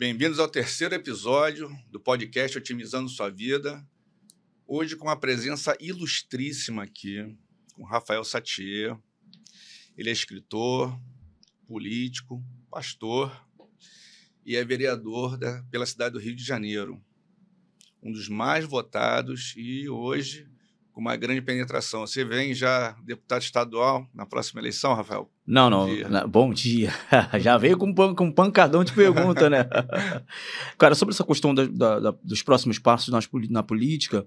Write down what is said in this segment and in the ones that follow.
Bem-vindos ao terceiro episódio do podcast Otimizando Sua Vida. Hoje com uma presença ilustríssima aqui, com Rafael Sattier. Ele é escritor, político, pastor e é vereador pela cidade do Rio de Janeiro. Um dos mais votados e hoje com uma grande penetração. Você vem já deputado estadual na próxima eleição, Rafael? Não. Bom dia. Já veio com um pancadão de pergunta, né? Cara, sobre essa questão dos próximos passos na política,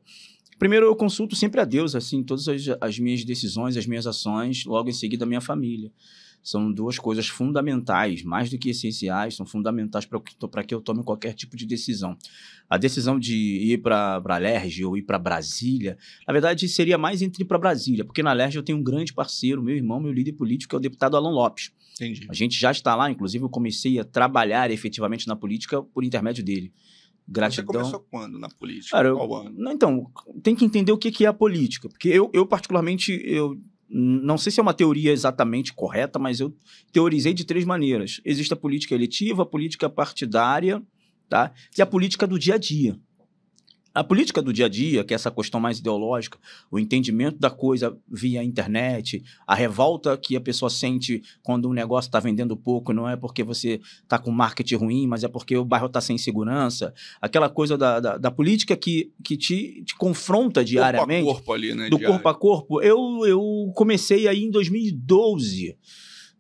primeiro eu consulto sempre a Deus, assim, todas as minhas decisões, as minhas ações, logo em seguida a minha família. São duas coisas fundamentais, mais do que essenciais, são fundamentais para que eu tome qualquer tipo de decisão. A decisão de ir para a LERJ ou ir para Brasília, na verdade, seria mais entre ir para Brasília, porque na LERJ eu tenho um grande parceiro, meu irmão, meu líder político, que é o deputado Alan Lopes. Entendi. A gente já está lá, inclusive eu comecei a trabalhar efetivamente na política por intermédio dele. Gratidão. Você começou quando na política? Cara, qual ano? Então, tem que entender o que é a política, porque eu particularmente... Não sei se é uma teoria exatamente correta, mas eu teorizei de três maneiras. Existe a política eletiva, a política partidária, tá? E a política do dia a dia. A política do dia a dia, que é essa questão mais ideológica, o entendimento da coisa via internet, a revolta que a pessoa sente quando um negócio está vendendo pouco, não é porque você está com marketing ruim, mas é porque o bairro está sem segurança. Aquela coisa da política que te confronta diariamente. Corpo a corpo ali, né? Do corpo a corpo. Eu comecei aí em 2012,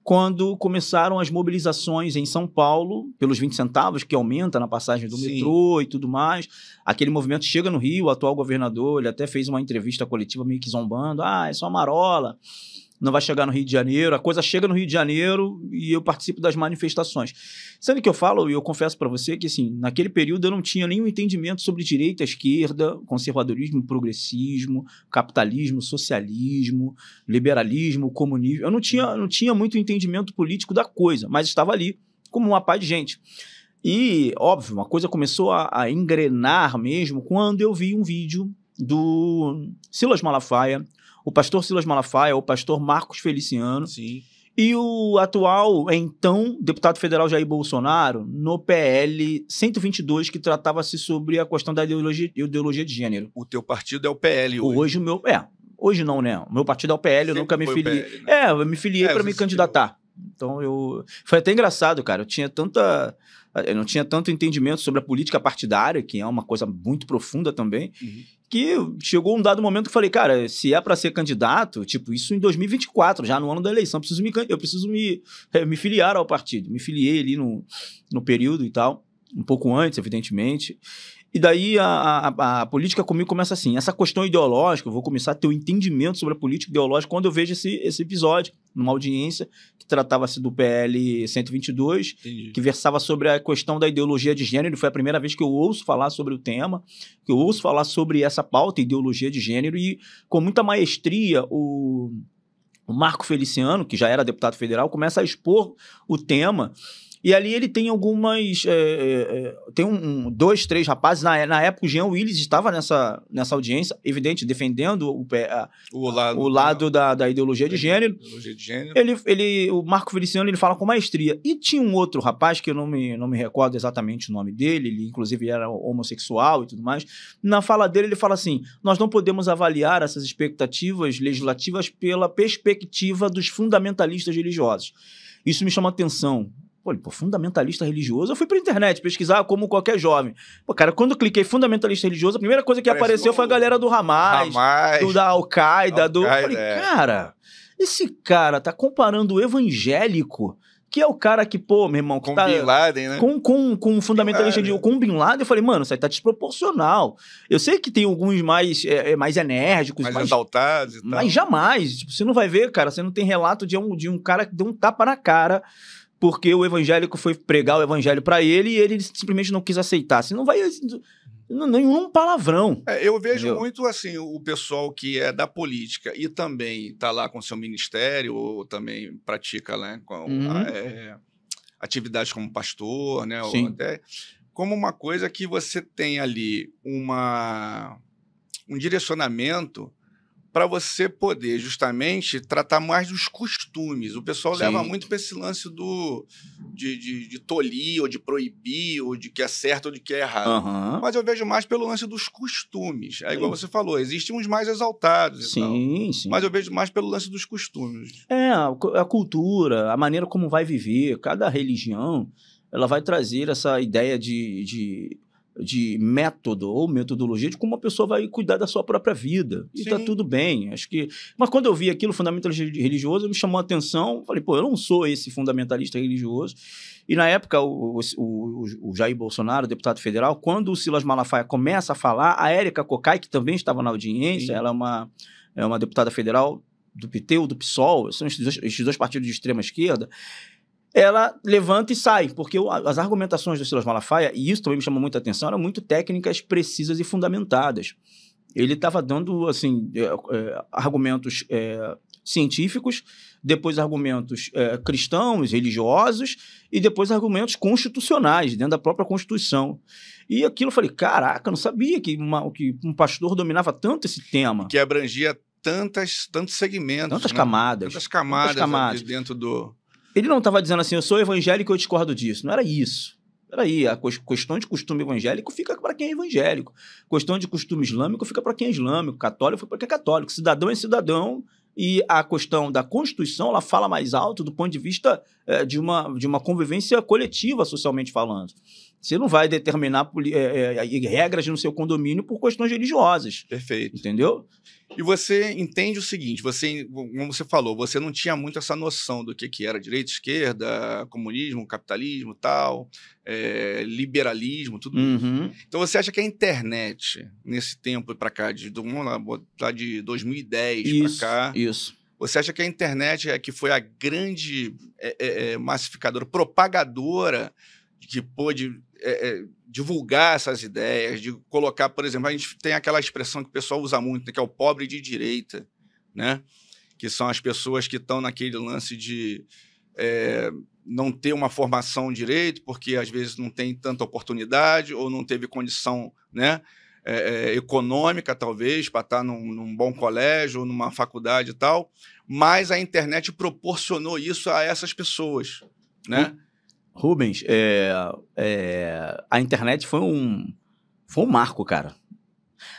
quando começaram as mobilizações em São Paulo, pelos 20 centavos, que aumenta na passagem do metrô e tudo mais. Aquele movimento chega no Rio, o atual governador, ele até fez uma entrevista coletiva meio que zombando. É só marola, não vai chegar no Rio de Janeiro. A coisa chega no Rio de Janeiro e eu participo das manifestações. Sabe o que eu falo? E eu confesso para você que, assim, naquele período eu não tinha nenhum entendimento sobre direita, esquerda, conservadorismo, progressismo, capitalismo, socialismo, liberalismo, comunismo. Eu não tinha muito entendimento político da coisa, mas estava ali como uma pá de gente. E, óbvio, uma coisa começou a engrenar mesmo quando eu vi um vídeo do Silas Malafaia, o pastor Silas Malafaia, o pastor Marcos Feliciano, e o atual, então, deputado federal Jair Bolsonaro, no PL 122, que tratava-se sobre a questão da ideologia de gênero. O teu partido é o PL hoje? Hoje o meu... hoje não, né? O meu partido é o PL, eu nunca me filiei. PL, né? Eu me filiei para me candidatar. Então, foi até engraçado, cara. Eu não tinha tanto entendimento sobre a política partidária, que é uma coisa muito profunda também, que chegou um dado momento que eu falei, cara, se é para ser candidato, tipo, isso em 2024, já no ano da eleição, eu preciso me filiar ao partido. Me filiei ali no período e tal, um pouco antes, evidentemente. E daí a política comigo começa assim, essa questão ideológica, eu vou começar a ter um entendimento sobre a política ideológica quando eu vejo esse episódio, numa audiência que tratava-se do PL 122, que versava sobre a questão da ideologia de gênero. Foi a primeira vez que eu ouço falar sobre o tema, que eu ouço falar sobre essa pauta, ideologia de gênero, e com muita maestria o Marco Feliciano, que já era deputado federal, começa a expor o tema. E ali ele tem algumas... tem dois, três rapazes. Na época, o Jean Willis estava nessa audiência, evidente, defendendo o lado da ideologia de gênero. O Marco Feliciano, ele fala com maestria. E tinha um outro rapaz, que eu não me recordo exatamente o nome dele, ele inclusive era homossexual e tudo mais. Na fala dele, ele fala assim, nós não podemos avaliar essas expectativas legislativas pela perspectiva dos fundamentalistas religiosos. Isso me chama atenção. Pô, fundamentalista religioso, eu fui pra internet pesquisar como qualquer jovem. Pô, cara, quando eu cliquei fundamentalista religioso, a primeira coisa que apareceu foi a galera do Hamas, da Al-Qaeda, falei, cara, esse cara tá comparando o evangélico, que é o cara que, pô, meu irmão, que com tá... Bin Laden, né? Com fundamentalista religioso, com Bin Laden, eu falei, mano, isso aí tá desproporcional. Eu sei que tem alguns mais enérgicos, mais exaltados e tal. Mas jamais, tipo, você não vai ver, cara, você não tem relato de um cara que deu um tapa na cara porque o evangélico foi pregar o evangelho para ele e ele simplesmente não quis aceitar. Você não vai... Nenhum palavrão. Eu vejo muito assim o pessoal que é da política e também está lá com seu ministério ou também pratica, né, atividades como pastor, né, ou até como uma coisa que você tem ali um direcionamento para você poder justamente tratar mais dos costumes. O pessoal leva muito para esse lance de tolir, ou de proibir, ou de que é certo ou de que é errado. Mas eu vejo mais pelo lance dos costumes. É igual você falou, existem uns mais exaltados e tal. Sim. Mas eu vejo mais pelo lance dos costumes. A cultura, a maneira como vai viver, cada religião, ela vai trazer essa ideia de método ou metodologia de como a pessoa vai cuidar da sua própria vida. E tá tudo bem. Acho que... Mas quando eu vi aquilo, fundamentalista religioso, me chamou a atenção. Falei, pô, eu não sou esse fundamentalista religioso. E na época, o Jair Bolsonaro, deputado federal, quando o Silas Malafaia começa a falar, a Érica Cocai, que também estava na audiência, ela é uma deputada federal do PT ou do PSOL, são esses dois partidos de extrema esquerda, ela levanta e sai, porque as argumentações do Silas Malafaia, e isso também me chamou muita atenção, eram muito técnicas, precisas e fundamentadas. Ele estava dando assim, argumentos científicos, depois argumentos cristãos, religiosos, e depois argumentos constitucionais, dentro da própria Constituição. E aquilo eu falei, caraca, eu não sabia que um pastor dominava tanto esse tema. Que abrangia tantos segmentos. Tantas camadas. Tantas camadas dentro do... Ele não estava dizendo assim, eu sou evangélico e eu discordo disso. Não era isso. Peraí, a questão de costume evangélico fica para quem é evangélico. Questão de costume islâmico fica para quem é islâmico. Católico fica para quem é católico. Cidadão é cidadão. E a questão da Constituição, ela fala mais alto do ponto de vista de uma convivência coletiva, socialmente falando. Você não vai determinar regras no seu condomínio por questões religiosas. Perfeito. Entendeu? E você entende o seguinte, como você falou, você não tinha muito essa noção do que era direita, esquerda, comunismo, capitalismo, tal, liberalismo, tudo isso. Então você acha que a internet, nesse tempo para cá, de 2010 para cá, você acha que a internet que foi a grande massificadora, propagadora, que pôde divulgar essas ideias, de colocar, por exemplo, a gente tem aquela expressão que o pessoal usa muito, que é o pobre de direita, né? Que são as pessoas que estão naquele lance de não ter uma formação direito, porque às vezes não tem tanta oportunidade ou não teve condição, né, econômica, talvez, para estar num bom colégio ou numa faculdade e tal, mas a internet proporcionou isso a essas pessoas, né? Rubens, a internet foi um marco, cara.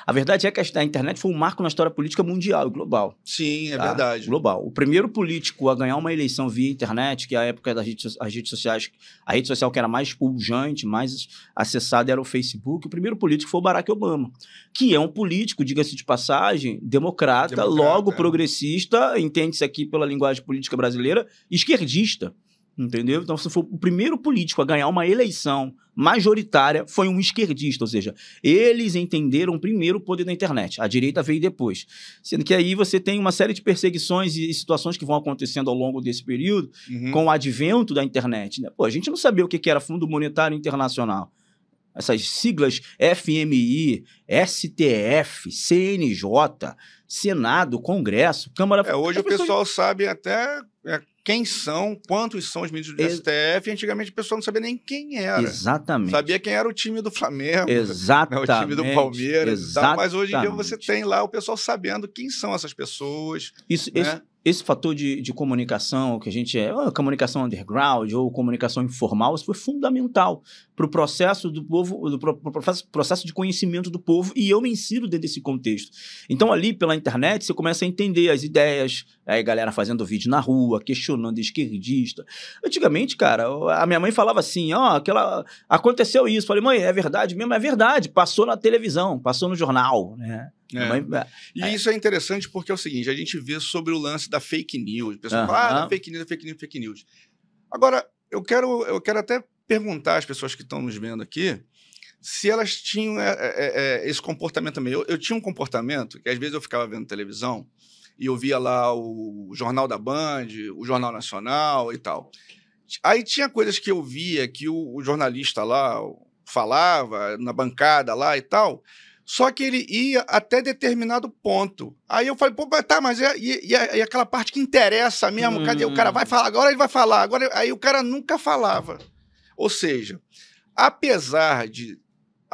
A verdade é que a internet foi um marco na história política mundial e global. Sim, é verdade. Global. O primeiro político a ganhar uma eleição via internet, que é a época das redes sociais, a rede social que era mais pujante, mais acessada era o Facebook, o primeiro político foi o Barack Obama, que é um político, diga-se de passagem, democrata, logo progressista, entende-se aqui pela linguagem política brasileira, esquerdista. Entendeu? Então, se for o primeiro político a ganhar uma eleição majoritária, foi um esquerdista, ou seja, eles entenderam primeiro o poder da internet, a direita veio depois. Sendo que aí você tem uma série de perseguições e situações que vão acontecendo ao longo desse período, com o advento da internet, né? Pô, a gente não sabia o que era Fundo Monetário Internacional. Essas siglas FMI, STF, CNJ, Senado, Congresso, Câmara... Hoje o pessoal sabe até... quantos são os ministros do STF, antigamente o pessoal não sabia nem quem era. Exatamente. Sabia quem era o time do Flamengo, exatamente, o time do Palmeiras, exatamente. Mas hoje em dia você tem lá o pessoal sabendo quem são essas pessoas. Esse fator de comunicação, que a gente comunicação underground ou comunicação informal, isso foi fundamental para o processo do povo, processo de conhecimento do povo, e eu me insiro dentro desse contexto. Então, ali pela internet, você começa a entender as ideias, aí galera fazendo vídeo na rua, questionando esquerdista. Antigamente, cara, a minha mãe falava assim, aconteceu isso. Falei, mãe, é verdade mesmo? É verdade, passou na televisão, passou no jornal, né? E isso é interessante porque é o seguinte, a gente vê sobre o lance da fake news. O pessoal fala, fake news. Agora, eu quero até perguntar às pessoas que estão nos vendo aqui se elas tinham esse comportamento também. Eu tinha um comportamento que às vezes eu ficava vendo televisão e eu via lá o Jornal da Band, o Jornal Nacional e tal. Aí tinha coisas que eu via que o jornalista lá falava na bancada lá e tal, só que ele ia até determinado ponto. Aí eu falei, pô, tá, mas e aquela parte que interessa mesmo? Cadê? O cara vai falar, agora ele vai falar. Agora, aí o cara nunca falava. Ou seja, apesar de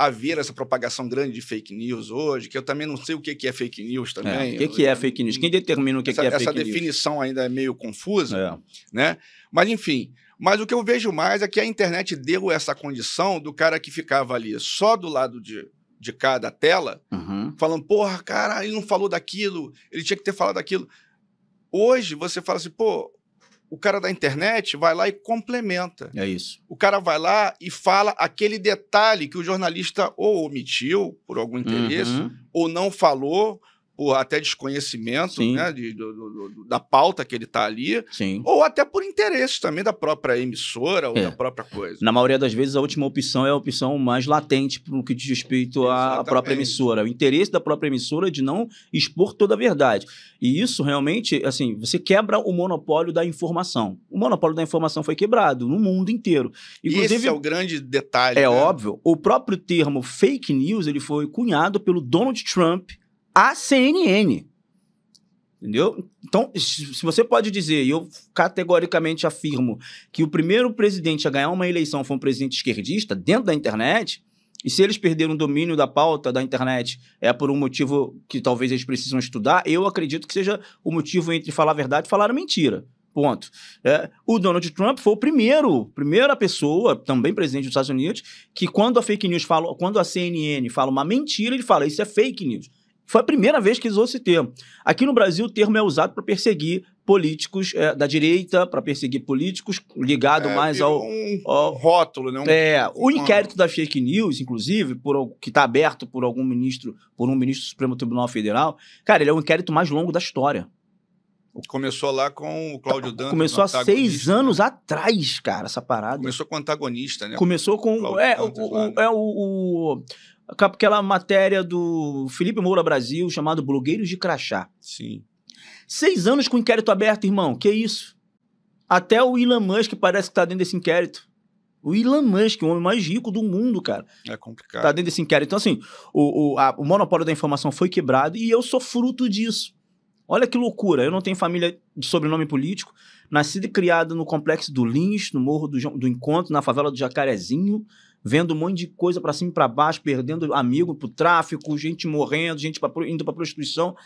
haver essa propagação grande de fake news hoje, que eu também não sei o que é fake news também. O que é fake news? Quem determina o que é fake news? Essa definição ainda é meio confusa, né? Mas, enfim, o que eu vejo mais é que a internet deu essa condição do cara que ficava ali só do lado de cada tela, falando, porra, cara, ele não falou daquilo, ele tinha que ter falado daquilo. Hoje, você fala assim, pô, o cara da internet vai lá e complementa. É isso. O cara vai lá e fala aquele detalhe que o jornalista ou omitiu por algum interesse, ou não falou por até desconhecimento, né, da pauta que ele está ali, ou até por interesse também da própria emissora ou da própria coisa. Na maioria das vezes, a última opção é a opção mais latente no que diz respeito à própria emissora. O interesse da própria emissora é de não expor toda a verdade. E isso realmente, assim, você quebra o monopólio da informação. O monopólio da informação foi quebrado no mundo inteiro. Inclusive, esse é o grande detalhe. É óbvio. O próprio termo fake news ele foi cunhado pelo Donald Trump à CNN. Entendeu? Então, se você pode dizer, e eu categoricamente afirmo, que o primeiro presidente a ganhar uma eleição foi um presidente esquerdista dentro da internet, e se eles perderam o domínio da pauta da internet é por um motivo que talvez eles precisam estudar, eu acredito que seja o motivo entre falar a verdade e falar a mentira. Ponto. O Donald Trump foi primeira pessoa, também presidente dos Estados Unidos, que quando a fake news fala, quando a CNN fala uma mentira, ele fala, isso é fake news. Foi a primeira vez que usou esse termo. Aqui no Brasil, o termo é usado para perseguir políticos da direita, para perseguir políticos ligado mais ao rótulo, né? O inquérito das fake news, inclusive, que está aberto por um ministro do Supremo Tribunal Federal, cara, ele é o inquérito mais longo da história. Começou lá com o Cláudio Dantas. Começou há 6 anos atrás, cara, essa parada. Começou com o antagonista, né? Começou com... Aquela matéria do Felipe Moura Brasil, chamado Blogueiros de Crachá. Sim. 6 anos com inquérito aberto, irmão. Que isso? Até o Elon Musk parece que tá dentro desse inquérito. O Elon Musk, o homem mais rico do mundo, cara. É complicado. Tá dentro desse inquérito. Então, assim, o monopólio da informação foi quebrado e eu sou fruto disso. Olha que loucura. Eu não tenho família de sobrenome político. Nascido e criado no Complexo do Lins, no Morro do Encontro, na favela do Jacarezinho, vendo um monte de coisa pra cima e pra baixo, perdendo amigo pro tráfico, gente morrendo, gente indo pra prostituição.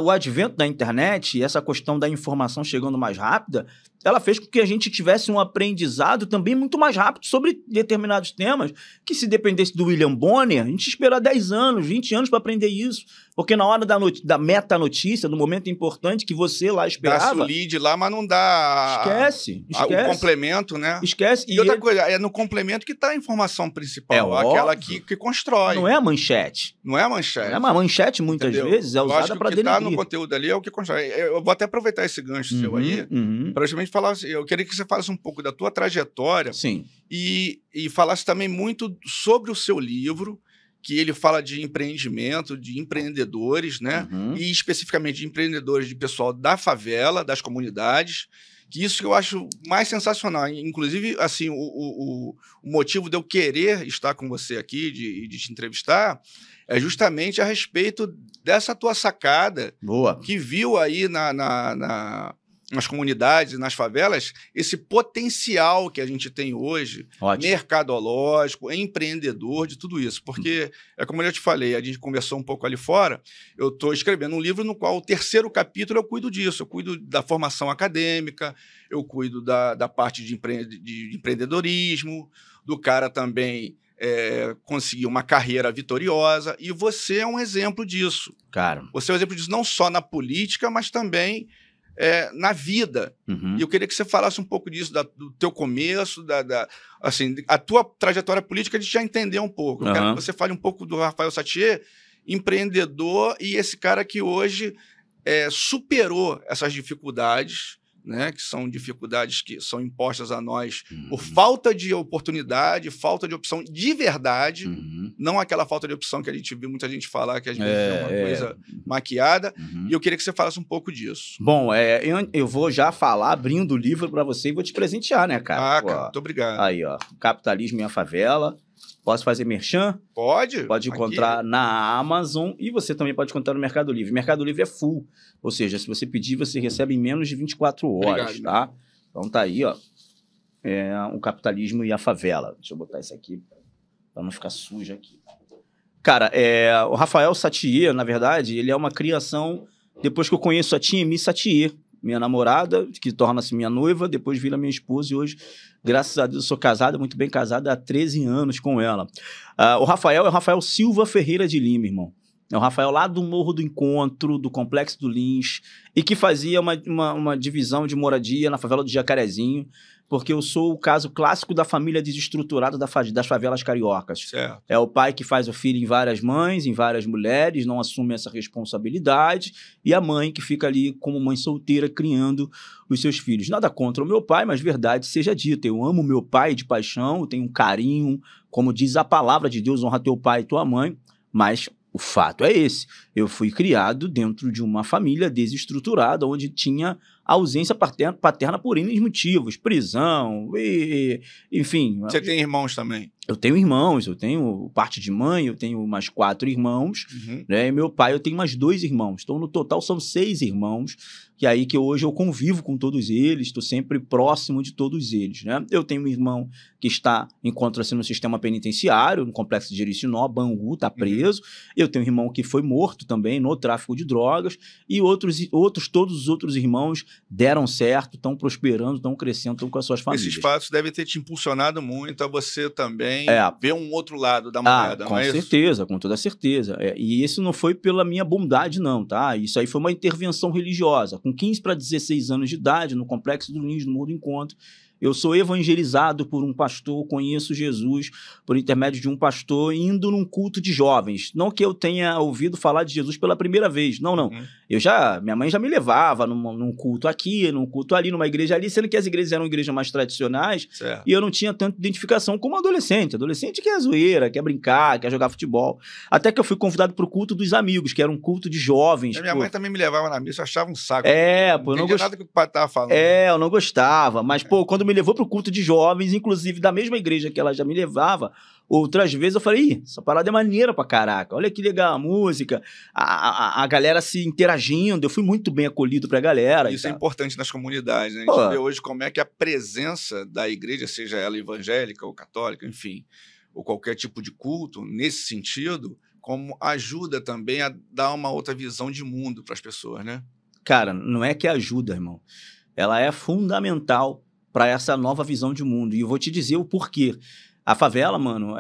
O advento da internet e essa questão da informação chegando mais rápida, ela fez com que a gente tivesse um aprendizado também muito mais rápido sobre determinados temas, que se dependesse do William Bonner, a gente ia esperar 10 anos, 20 anos para aprender isso. Porque na hora da meta-notícia, do momento importante que você lá esperava... Dá o lead lá, mas não dá... Esquece. O complemento, né? Esquece. E outra coisa, é no complemento que está a informação principal, aquela que constrói. Não é a manchete. Não é a manchete. A manchete, muitas vezes, é usada para denegrir. O que está no conteúdo ali é o que constrói. Eu vou até aproveitar esse gancho seu aí, para justamente falar assim, eu queria que você falasse um pouco da tua trajetória. Sim. E falasse também muito sobre o seu livro, que ele fala de empreendimento, de empreendedores, né? E especificamente de empreendedores de pessoal da favela, das comunidades, que isso que eu acho mais sensacional. Inclusive, assim, o motivo de eu querer estar com você aqui, de te entrevistar, é justamente a respeito dessa tua sacada. Boa. Que viu aí nas comunidades e nas favelas, esse potencial que a gente tem hoje, mercadológico, empreendedor, de tudo isso. Porque, como eu já te falei, a gente conversou um pouco ali fora, eu estou escrevendo um livro no qual o 3º capítulo eu cuido disso, eu cuido da formação acadêmica, eu cuido da parte de empreendedorismo, do cara também conseguir uma carreira vitoriosa, e você é um exemplo disso. Cara. Você é um exemplo disso não só na política, mas também na vida. E eu queria que você falasse um pouco disso, do teu começo, assim, a tua trajetória política, de já entender um pouco. Eu quero que você fale um pouco do Rafael Satter, empreendedor, e esse cara que hoje superou essas dificuldades, né, que são dificuldades que são impostas a nós por falta de oportunidade, falta de opção de verdade, não aquela falta de opção que a gente viu muita gente falar, que às vezes é uma coisa maquiada, e eu queria que você falasse um pouco disso. Bom, eu vou já falar, abrindo o livro para você, e vou te presentear, né, cara? Cara, muito obrigado. Aí, ó, Capitalismo e a Favela. Posso fazer merchan? Pode. Pode encontrar na Amazon e você também pode encontrar no Mercado Livre. Mercado Livre é full, ou seja, se você pedir, você recebe em menos de 24 horas, obrigado, tá? Então tá aí, ó, o Capitalismo e a Favela. Deixa eu botar isso aqui Pra não ficar sujo aqui. Cara, o Rafael Satie, na verdade, ele é uma criação... Depois que eu conheço a Tiemi Satie, minha namorada, que torna-se minha noiva, depois vira minha esposa e hoje, graças a Deus, eu sou casado, muito bem casado, há 13 anos com ela. O Rafael é o Rafael Silva Ferreira de Lima, irmão. É o Rafael lá do Morro do Encontro, do Complexo do Lins, e que fazia uma divisão de moradia na favela do Jacarezinho, porque eu sou o caso clássico da família desestruturada das favelas cariocas. Certo. É o pai que faz o filho em várias mães, em várias mulheres, não assume essa responsabilidade, e a mãe que fica ali como mãe solteira criando os seus filhos. Nada contra o meu pai, mas verdade seja dita, eu amo meu pai de paixão, eu tenho um carinho, como diz a palavra de Deus, honra teu pai e tua mãe, mas... O fato é esse, eu fui criado dentro de uma família desestruturada, onde tinha ausência paterna por N motivos, prisão, enfim. Você tem irmãos também? Eu tenho irmãos, eu tenho parte de mãe, eu tenho mais 4 irmãos, né? E meu pai, eu tenho mais 2 irmãos. Então, no total, são 6 irmãos, que aí que hoje eu convivo com todos eles, estou sempre próximo de todos eles, né? Eu tenho um irmão que encontra-se no sistema penitenciário, no complexo de Jericinó, Bangu, está preso. Eu tenho um irmão que foi morto também no tráfico de drogas, e todos os outros irmãos deram certo, estão prosperando, estão crescendo, estão com as suas famílias. Esses fatos devem ter te impulsionado muito a você também ver um outro lado da moeda, com não é certeza, isso? com toda certeza. E isso não foi pela minha bondade, não, tá? Isso aí foi uma intervenção religiosa. Com 15 para 16 anos de idade, no Complexo do Lins, no Morro do Encontro, eu sou evangelizado por um pastor, conheço Jesus por intermédio de um pastor indo num culto de jovens. Não que eu tenha ouvido falar de Jesus pela primeira vez, não. Minha mãe já me levava num culto aqui, num culto ali, numa igreja ali, sendo que as igrejas eram igrejas mais tradicionais, certo. E eu não tinha tanta identificação como adolescente. Adolescente quer zoeira, quer brincar, quer jogar futebol. Até que eu fui convidado para o culto dos amigos, que era um culto de jovens. Minha mãe também me levava na missa, eu achava um saco. Eu não gostava nada que o pai estava falando. Eu não gostava, mas, quando me levou para o culto de jovens, inclusive da mesma igreja que ela já me levava, outras vezes eu falei, essa parada é maneira pra caraca, olha que legal a música, a galera se interagindo, eu fui muito bem acolhido pra galera. Isso é importante nas comunidades, né? A gente vê hoje como é que a presença da igreja, seja ela evangélica ou católica, enfim, ou qualquer tipo de culto, nesse sentido, como ajuda também a dar uma outra visão de mundo para as pessoas, né? Cara, não é que ajuda, irmão. Ela é fundamental para essa nova visão de mundo. E eu vou te dizer o porquê. A favela, mano,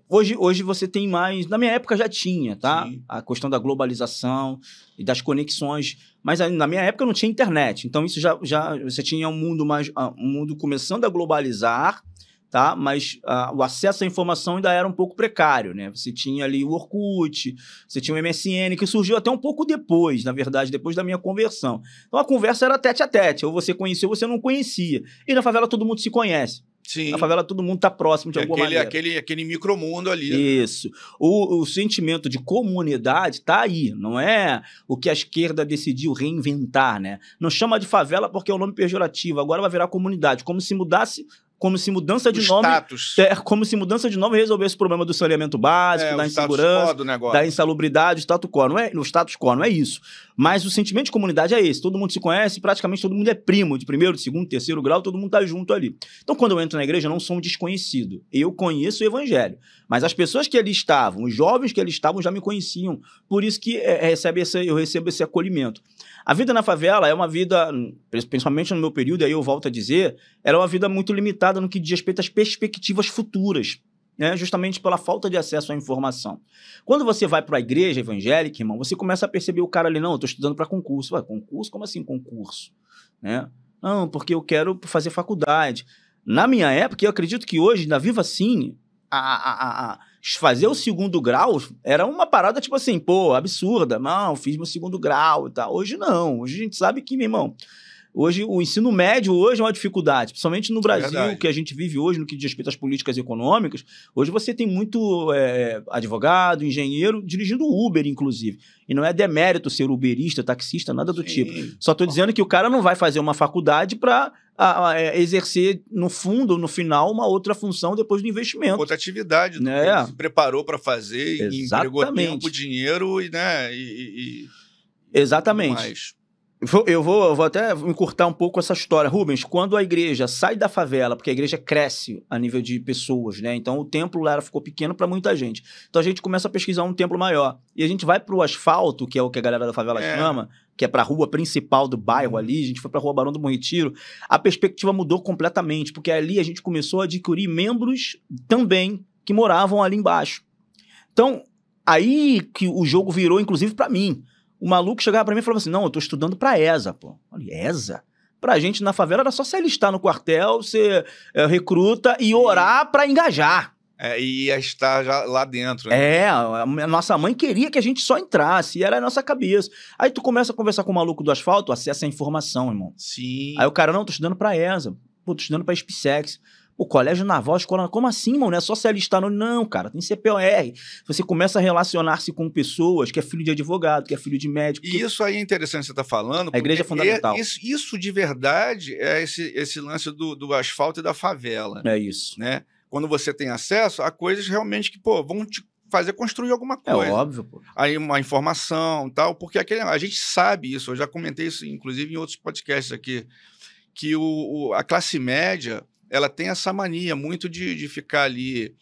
hoje você tem mais... Na minha época já tinha, tá? Sim. A questão da globalização e das conexões. Mas na minha época não tinha internet. Então isso já você tinha um mundo começando a globalizar, tá? Mas o acesso à informação ainda era um pouco precário, né? Você tinha ali o Orkut, você tinha o MSN, que surgiu até um pouco depois, na verdade, depois da minha conversão. Então a conversa era tete a tete, ou você conhecia ou você não conhecia. E na favela todo mundo se conhece. Sim. Na favela todo mundo tá próximo de alguma maneira. Aquele micromundo ali. Isso. O sentimento de comunidade tá aí, não é o que a esquerda decidiu reinventar, né? Não chama de favela porque é um nome pejorativo, agora vai virar comunidade, como se mudança de nome... como se mudança de nome resolvesse o problema do saneamento básico, da insegurança, da insalubridade, status quo. No status quo, não é isso. Mas o sentimento de comunidade é esse. Todo mundo se conhece, praticamente todo mundo é primo, de primeiro, de segundo, terceiro grau, todo mundo tá junto ali. Então, quando eu entro na igreja, eu não sou um desconhecido. Eu conheço o evangelho. Mas as pessoas que ali estavam, os jovens que ali estavam, já me conheciam. Por isso que eu recebo esse acolhimento. A vida na favela é uma vida, principalmente no meu período, aí eu volto a dizer, era uma vida muito limitada no que diz respeito às perspectivas futuras, né? Justamente pela falta de acesso à informação. Quando você vai para a igreja evangélica, irmão, você começa a perceber o cara ali, não, eu estou estudando para concurso. Ué, concurso? Como assim concurso? Né? Não, porque eu quero fazer faculdade. Na minha época, eu acredito que hoje, ainda vivo assim, fazer o segundo grau era uma parada tipo assim, absurda. Não, fiz meu segundo grau e tal. Hoje não. Hoje a gente sabe que, meu irmão, hoje o ensino médio hoje é uma dificuldade, principalmente no Brasil, que a gente vive hoje no que diz respeito às políticas econômicas. Hoje você tem muito advogado, engenheiro, dirigindo Uber, inclusive. E não é demérito ser uberista, taxista, nada do tipo. Só estou dizendo que o cara não vai fazer uma faculdade para exercer, no fundo, no final, uma outra função depois do investimento. Outra atividade, né? Que ele se preparou para fazer, e empregou tempo, dinheiro Exatamente. Mais. Eu vou até encurtar um pouco essa história. Rubens, quando a igreja sai da favela, porque a igreja cresce a nível de pessoas, né? Então o templo lá ficou pequeno para muita gente. Então a gente começa a pesquisar um templo maior. E a gente vai pro asfalto, que é o que a galera da favela chama, que é pra rua principal do bairro ali. A gente foi pra rua Barão do Bom Retiro. A perspectiva mudou completamente, porque ali a gente começou a adquirir membros também que moravam ali embaixo. Então, aí que o jogo virou, inclusive, para mim. O maluco chegava pra mim e falava assim, não, eu tô estudando pra ESA, pô. Olha, ESA? Pra gente na favela era só se alistar no quartel, ser recruta e orar pra engajar. E ia estar já lá dentro. Né? A nossa mãe queria que a gente só entrasse, e era a nossa cabeça. Aí tu começa a conversar com o maluco do asfalto, acessa a informação, irmão. Sim. Aí o cara, não, tô estudando pra ESA. Pô, tô estudando pra SpaceX. O colégio naval, escola... Como assim, mano? Não é só se alistar no... Não, cara, tem CPOR. Você começa a relacionar-se com pessoas que é filho de advogado, que é filho de médico. E isso aí é interessante você estar falando. A igreja é fundamental. Isso de verdade é esse lance do asfalto e da favela. É isso. Né? Quando você tem acesso a coisas realmente que, pô, vão te fazer construir alguma coisa. É óbvio, pô. Aí uma informação e tal, porque a gente sabe isso, eu já comentei isso, inclusive, em outros podcasts aqui, que a classe média, ela tem essa mania muito de ficar ali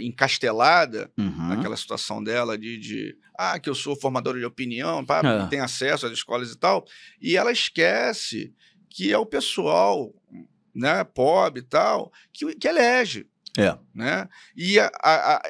encastelada naquela situação dela que eu sou formadora de opinião, tem acesso às escolas e tal, e ela esquece que é o pessoal, né, pobre e tal, que elege. Né? E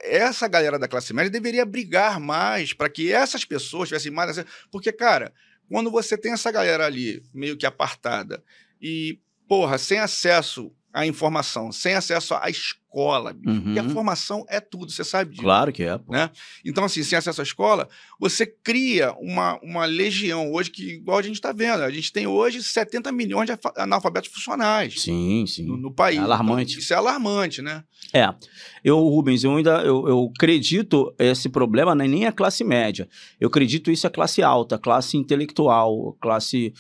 essa galera da classe média deveria brigar mais para que essas pessoas tivessem mais acesso, porque, cara, quando você tem essa galera ali meio que apartada e, porra, sem acesso à informação, sem acesso à escola, porque a formação é tudo, você sabe disso. Claro que é. Pô. Né? Então, assim, sem acesso à escola, você cria uma legião hoje que, igual a gente está vendo, a gente tem hoje 70 milhões de analfabetos funcionais. Sim. No país. É alarmante. Então, isso é alarmante, né? Rubens, eu acredito esse problema não é nem a classe média. Eu acredito isso é classe alta, classe intelectual, classe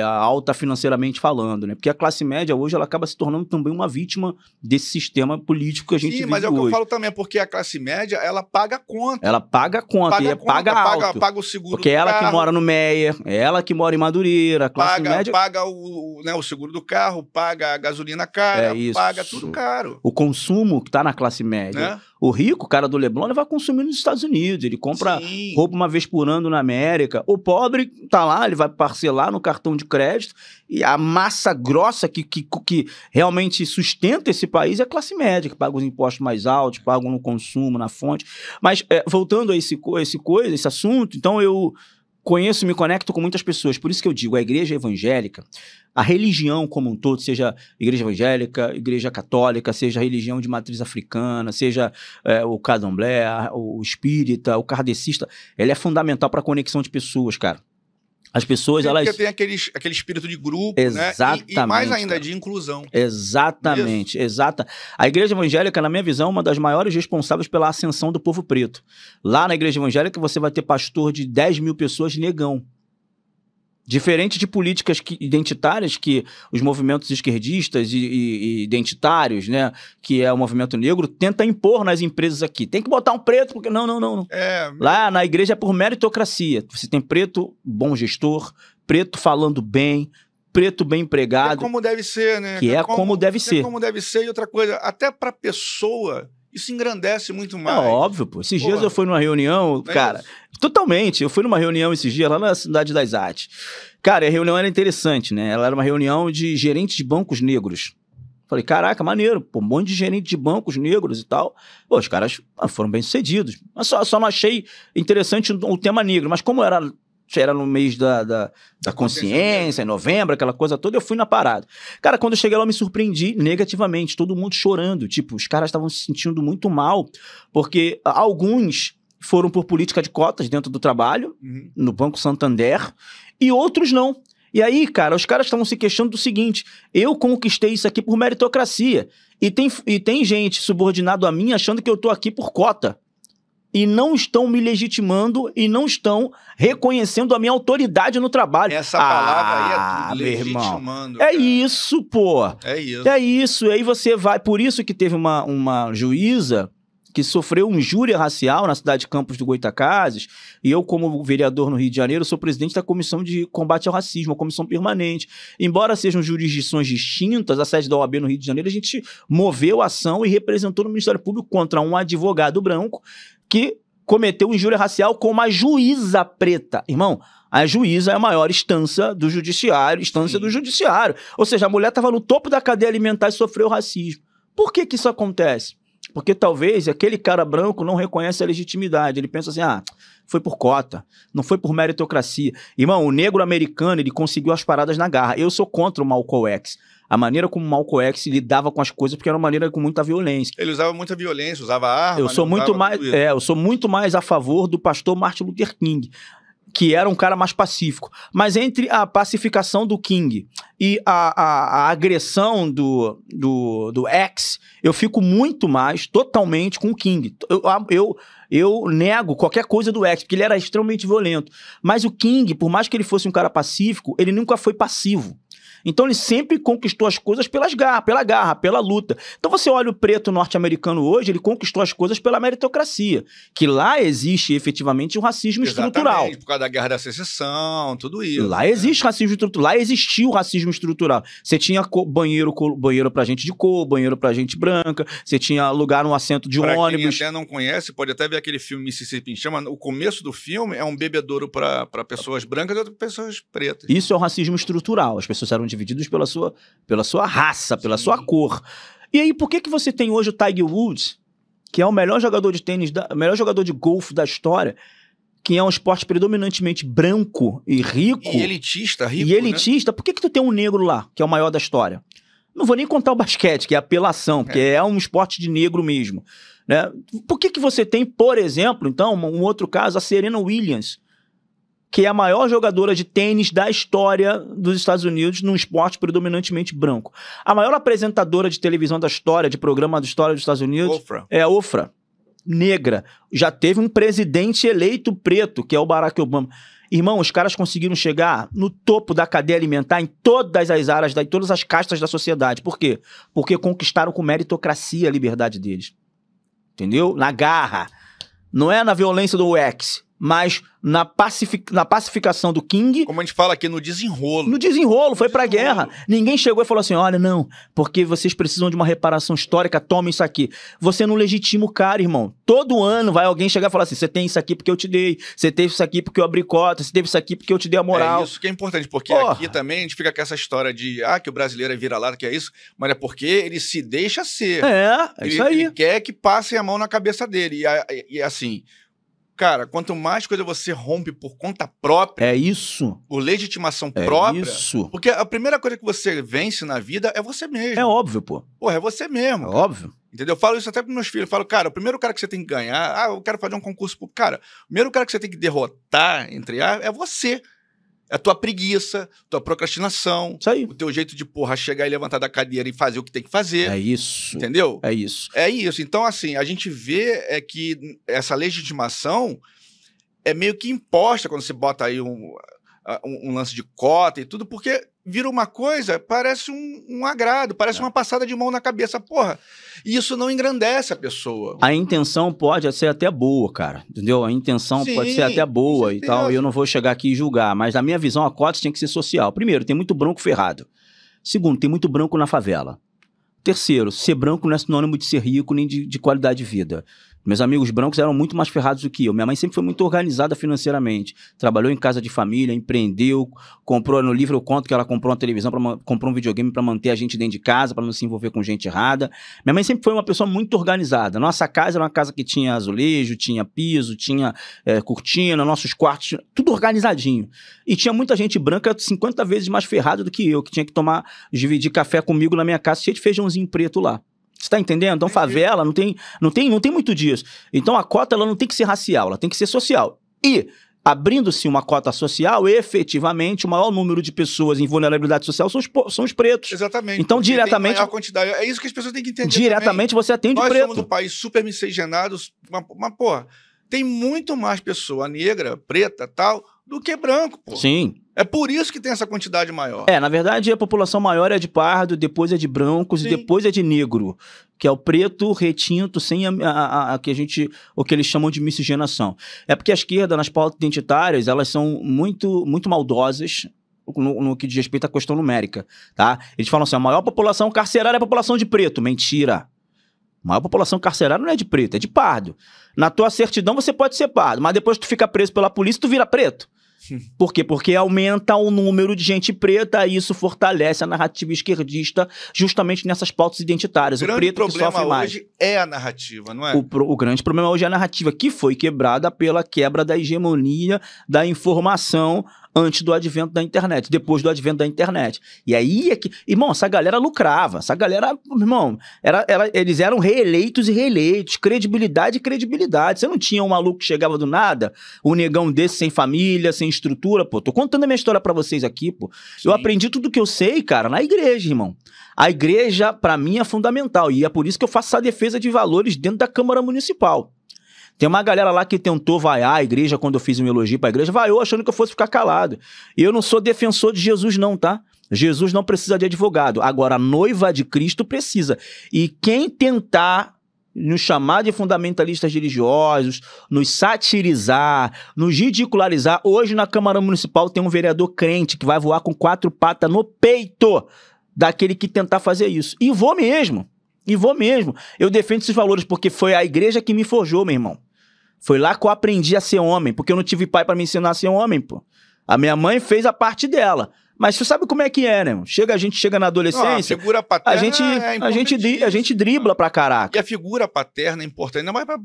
alta financeiramente falando, né? Porque a classe média hoje ela acaba se tornando também uma vítima desse sistema político que a gente vive hoje. Sim, mas é o que eu falo também, porque a classe média, ela paga a conta. Ela paga a conta paga alto. Paga o seguro porque do carro. Porque ela que mora no Meia, ela que mora em Madureira, a classe média... Paga o seguro do carro, paga a gasolina cara, paga tudo caro. O consumo que tá na classe média. Né? O rico, o cara do Leblon, ele vai consumir nos Estados Unidos, ele compra roupa uma vez por ano na América. O pobre tá lá, ele vai parcelar no cartão de crédito e a massa grossa que realmente sustenta esse país é a classe média, que paga os impostos mais altos, paga no consumo, na fonte. Mas voltando a esse assunto, então eu conheço e me conecto com muitas pessoas, por isso que eu digo, a igreja evangélica, a religião como um todo, seja igreja evangélica, igreja católica, seja a religião de matriz africana, seja o candomblé, o espírita, o kardecista, ela é fundamental para a conexão de pessoas, cara. As pessoas, elas... Porque tem aquele espírito de grupo, exatamente, né? E mais ainda, cara, de inclusão. Exatamente, exata. A igreja evangélica, na minha visão, é uma das maiores responsáveis pela ascensão do povo preto. Lá na igreja evangélica, você vai ter pastor de 10 mil pessoas negão. Diferente de políticas identitárias que os movimentos esquerdistas e identitários, né, que é o movimento negro, tenta impor nas empresas aqui. Tem que botar um preto, porque não. Lá na igreja é por meritocracia. Você tem preto bom gestor, preto falando bem, preto bem empregado. É como deve ser, né? Que é como deve ser. É como deve ser. E outra coisa, até pra pessoa... Isso engrandece muito mais. É óbvio, pô. Esses dias eu fui numa reunião, cara... Totalmente. Eu fui numa reunião esses dias lá na Cidade das Artes. Cara, a reunião era interessante, né? Ela era uma reunião de gerentes de bancos negros. Falei, caraca, maneiro. Pô, um monte de gerente de bancos negros e tal. Pô, os caras foram bem-sucedidos. Mas só não achei interessante o tema negro. Mas como era no mês da consciência, em novembro, aquela coisa toda, eu fui na parada. Cara, quando eu cheguei lá, eu me surpreendi negativamente. Todo mundo chorando. Tipo, os caras estavam se sentindo muito mal. Porque alguns foram por política de cotas dentro do trabalho, no Banco Santander, e outros não. E aí, cara, os caras estavam se questionando do seguinte, eu conquistei isso aqui por meritocracia, e tem gente subordinado a mim achando que eu tô aqui por cota, e não estão me legitimando e não estão reconhecendo a minha autoridade no trabalho. Essa palavra aí é tudo, legitimando. É isso, pô. É isso. É isso. E aí você vai... Por isso que teve uma juíza que sofreu injúria racial na cidade de Campos do Goytacazes, e eu, como vereador no Rio de Janeiro, sou presidente da Comissão de Combate ao Racismo, a comissão permanente. Embora sejam jurisdições distintas, a sede da OAB no Rio de Janeiro, a gente moveu a ação e representou no Ministério Público contra um advogado branco que cometeu injúria racial com uma juíza preta. Irmão, a juíza é a maior instância do judiciário, Ou seja, a mulher estava no topo da cadeia alimentar e sofreu racismo. Por que isso acontece? Porque talvez aquele cara branco não reconhece a legitimidade. Ele pensa assim, foi por cota, não foi por meritocracia. Irmão, o negro americano, ele conseguiu as paradas na garra. Eu sou contra o Malcolm X. A maneira como o Malcolm X lidava com as coisas, porque era uma maneira com muita violência. Ele usava muita violência, usava arma. Eu sou muito mais a favor do pastor Martin Luther King, que era um cara mais pacífico. Mas entre a pacificação do King e a agressão do X, eu fico muito mais, totalmente, com o King. Eu nego qualquer coisa do X, porque ele era extremamente violento. Mas o King, por mais que ele fosse um cara pacífico, ele nunca foi passivo. Então ele sempre conquistou as coisas pela garra, pela luta. Então você olha o preto norte-americano hoje, ele conquistou as coisas pela meritocracia, que lá existe efetivamente um racismo estrutural. Por causa da Guerra da Secessão, tudo isso. Lá existe racismo estrutural, lá existiu racismo estrutural. Você tinha banheiro pra gente de cor, banheiro pra gente branca, você tinha lugar no assento de ônibus. Quem até não conhece, pode até ver aquele filme Mississippi em Chamas. O começo do filme é um bebedouro para pessoas brancas e outras pessoas pretas. Isso é o racismo estrutural. As pessoas eram divididos pela sua raça, pela sua cor. E aí, por que você tem hoje o Tiger Woods, que é o melhor jogador de tênis, o melhor jogador de golfe da história, que é um esporte predominantemente branco e rico. E elitista, rico, né? Por que tu tem um negro lá, que é o maior da história? Não vou nem contar o basquete, que é apelação, porque é um esporte de negro mesmo. Né? Por que você tem, por exemplo, então, um outro caso, a Serena Williams, que é a maior jogadora de tênis da história dos Estados Unidos num esporte predominantemente branco. A maior apresentadora de televisão da história, de programa da história dos Estados Unidos, é a Oprah, negra. Já teve um presidente eleito preto, que é o Barack Obama. Irmão, os caras conseguiram chegar no topo da cadeia alimentar em todas as áreas, em todas as castas da sociedade. Por quê? Porque conquistaram com meritocracia a liberdade deles. Entendeu? Na garra. Não é na violência do X, mas na pacificação do King. Como a gente fala aqui, no desenrolo. No desenrolo, foi pra guerra. Ninguém chegou e falou assim, olha, não, porque vocês precisam de uma reparação histórica, tomem isso aqui. Você não legitima o cara, irmão. Todo ano vai alguém chegar e falar assim, você tem isso aqui porque eu te dei, você teve isso aqui porque eu abri cota, você teve isso aqui porque eu te dei a moral. É isso que é importante, porque aqui também a gente fica com essa história de, que o brasileiro é vira-lata, que é isso, mas é porque ele se deixa ser. É isso aí. Ele quer que passem a mão na cabeça dele. E assim... Cara, quanto mais coisa você rompe por conta própria... É isso. Por legitimação própria... É isso. Porque a primeira coisa que você vence na vida é você mesmo. É óbvio, pô. Porra, é você mesmo. É óbvio. Entendeu? Eu falo isso até pros meus filhos. Eu falo, cara, o primeiro cara que você tem que ganhar... eu quero fazer um concurso público. Cara, o primeiro cara que você tem que derrotar, é você. É a tua preguiça, tua procrastinação. Isso aí. O teu jeito de, chegar e levantar da cadeira e fazer o que tem que fazer. É isso. Entendeu? É isso. É isso. Então, assim, a gente vê que essa legitimação é meio que imposta quando você bota aí um lance de cota e tudo, porque vira uma coisa, parece um agrado, parece uma passada de mão na cabeça, porra. E isso não engrandece a pessoa. A intenção pode ser até boa, cara, entendeu? A intenção pode ser até boa e tal, e eu não vou chegar aqui e julgar, mas na minha visão a cota tinha que ser social. Primeiro, tem muito branco ferrado. Segundo, tem muito branco na favela. Terceiro, ser branco não é sinônimo de ser rico nem de qualidade de vida. Meus amigos brancos eram muito mais ferrados do que eu. Minha mãe sempre foi muito organizada financeiramente. Trabalhou em casa de família, empreendeu, comprou, no livro eu conto que ela comprou uma televisão, comprou um videogame para manter a gente dentro de casa, para não se envolver com gente errada. Minha mãe sempre foi uma pessoa muito organizada. Nossa casa era uma casa que tinha azulejo, tinha piso, tinha cortina, nossos quartos, tudo organizadinho. E tinha muita gente branca 50 vezes mais ferrada do que eu, que tinha que dividir café comigo na minha casa, cheio de feijãozinho preto lá. Você tá entendendo? Então, favela não tem muito disso. Então, a cota ela não tem que ser racial, ela tem que ser social. E, abrindo-se uma cota social, efetivamente, o maior número de pessoas em vulnerabilidade social são os pretos. Exatamente. Então, diretamente... Tem maior quantidade. É isso que as pessoas têm que entender diretamente também. Você atende Nós preto. Nós somos um país super miscigenado, mas, porra, tem muito mais pessoa negra, preta, tal, do que branco, pô. Sim. É por isso que tem essa quantidade maior. Na verdade, a população maior é de pardo, depois é de brancos Sim. e depois é de negro, que é o preto retinto sem o que eles chamam de miscigenação. É porque a esquerda, nas pautas identitárias, elas são muito, muito maldosas no que diz respeito à questão numérica, tá? Eles falam assim, a maior população carcerária é a população de preto. Mentira. A maior população carcerária não é de preto, é de pardo. Na tua certidão você pode ser pardo, mas depois que tu fica preso pela polícia, tu vira preto. Por quê? Porque aumenta o número de gente preta e isso fortalece a narrativa esquerdista justamente nessas pautas identitárias. O preto que sofre mais. Hoje é a narrativa, não é? O grande problema hoje é a narrativa, que foi quebrada pela quebra da hegemonia da informação antes do advento da internet, depois do advento da internet. E aí é que... Irmão, essa galera lucrava. Essa galera, irmão, eles eram reeleitos e reeleitos. Credibilidade e credibilidade. Você não tinha um maluco que chegava do nada, um negão desse sem família, sem estrutura, pô. Tô contando a minha história pra vocês aqui, pô. Sim. Eu aprendi tudo que eu sei, cara, na igreja, irmão. A igreja, pra mim, é fundamental. E é por isso que eu faço essa defesa de valores dentro da Câmara Municipal. Tem uma galera lá que tentou vaiar a igreja quando eu fiz um elogio pra igreja, vaiou achando que eu fosse ficar calado. E eu não sou defensor de Jesus não, tá? Jesus não precisa de advogado. Agora, a noiva de Cristo precisa. E quem tentar nos chamar de fundamentalistas religiosos, nos satirizar, nos ridicularizar, hoje na Câmara Municipal tem um vereador crente que vai voar com 4 patas no peito daquele que tentar fazer isso. E vou mesmo. Eu defendo esses valores porque foi a igreja que me forjou, meu irmão. Foi lá que eu aprendi a ser homem, porque eu não tive pai pra me ensinar a ser homem, pô. A minha mãe fez a parte dela. Mas você sabe como é que é, né? A gente chega na adolescência, a figura paterna a gente dribla pra caraca. E a figura paterna é importante, ainda mais pra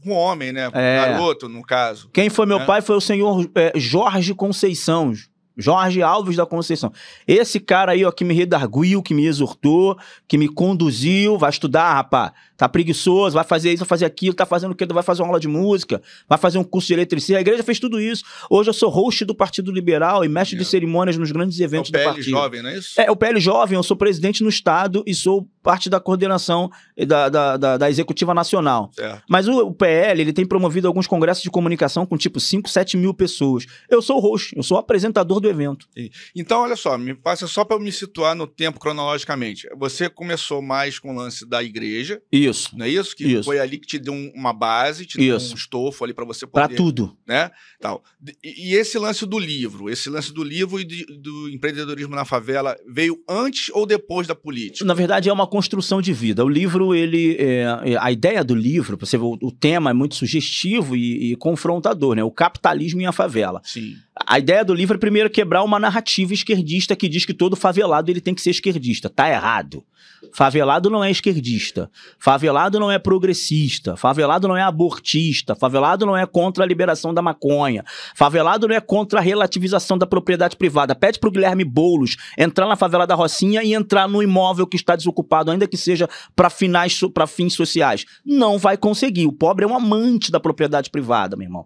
um homem, né? Garoto, no caso. Quem foi meu pai foi o senhor Jorge Conceição. Jorge Alves da Conceição. Esse cara aí, ó, que me redarguiu, que me exortou, que me conduziu, vai estudar, rapaz. Tá preguiçoso, vai fazer isso, vai fazer aquilo, tá fazendo o quê? Vai fazer uma aula de música, vai fazer um curso de eletricista. A igreja fez tudo isso. Hoje eu sou host do Partido Liberal e mestre de cerimônias nos grandes eventos do partido. É o PL Jovem, não é isso? É o PL Jovem, eu sou presidente no estado e sou parte da coordenação da Executiva Nacional. Certo. Mas o PL, ele tem promovido alguns congressos de comunicação com tipo 5, 7 mil pessoas. Eu sou o host, eu sou o apresentador do evento. Então, olha só, me passa só para eu me situar no tempo cronologicamente. Você começou mais com o lance da igreja. Isso. Não é isso? Que isso. Foi ali que te deu uma base, te deu um estofo ali para você poder... Para tudo. Né? Tal. E esse lance do livro e do empreendedorismo na favela veio antes ou depois da política? Na verdade, é uma construção de vida. O livro, a ideia do livro, você vê, o tema é muito sugestivo e confrontador, né? O capitalismo e a favela. Sim. A ideia do livro é primeiro quebrar uma narrativa esquerdista que diz que todo favelado ele tem que ser esquerdista. Tá errado. Favelado não é esquerdista. Favelado não é progressista. Favelado não é abortista. Favelado não é contra a liberação da maconha. Favelado não é contra a relativização da propriedade privada. Pede pro Guilherme Boulos entrar na favela da Rocinha e entrar no imóvel que está desocupado, ainda que seja para fins sociais. Não vai conseguir. O pobre é um amante da propriedade privada, meu irmão.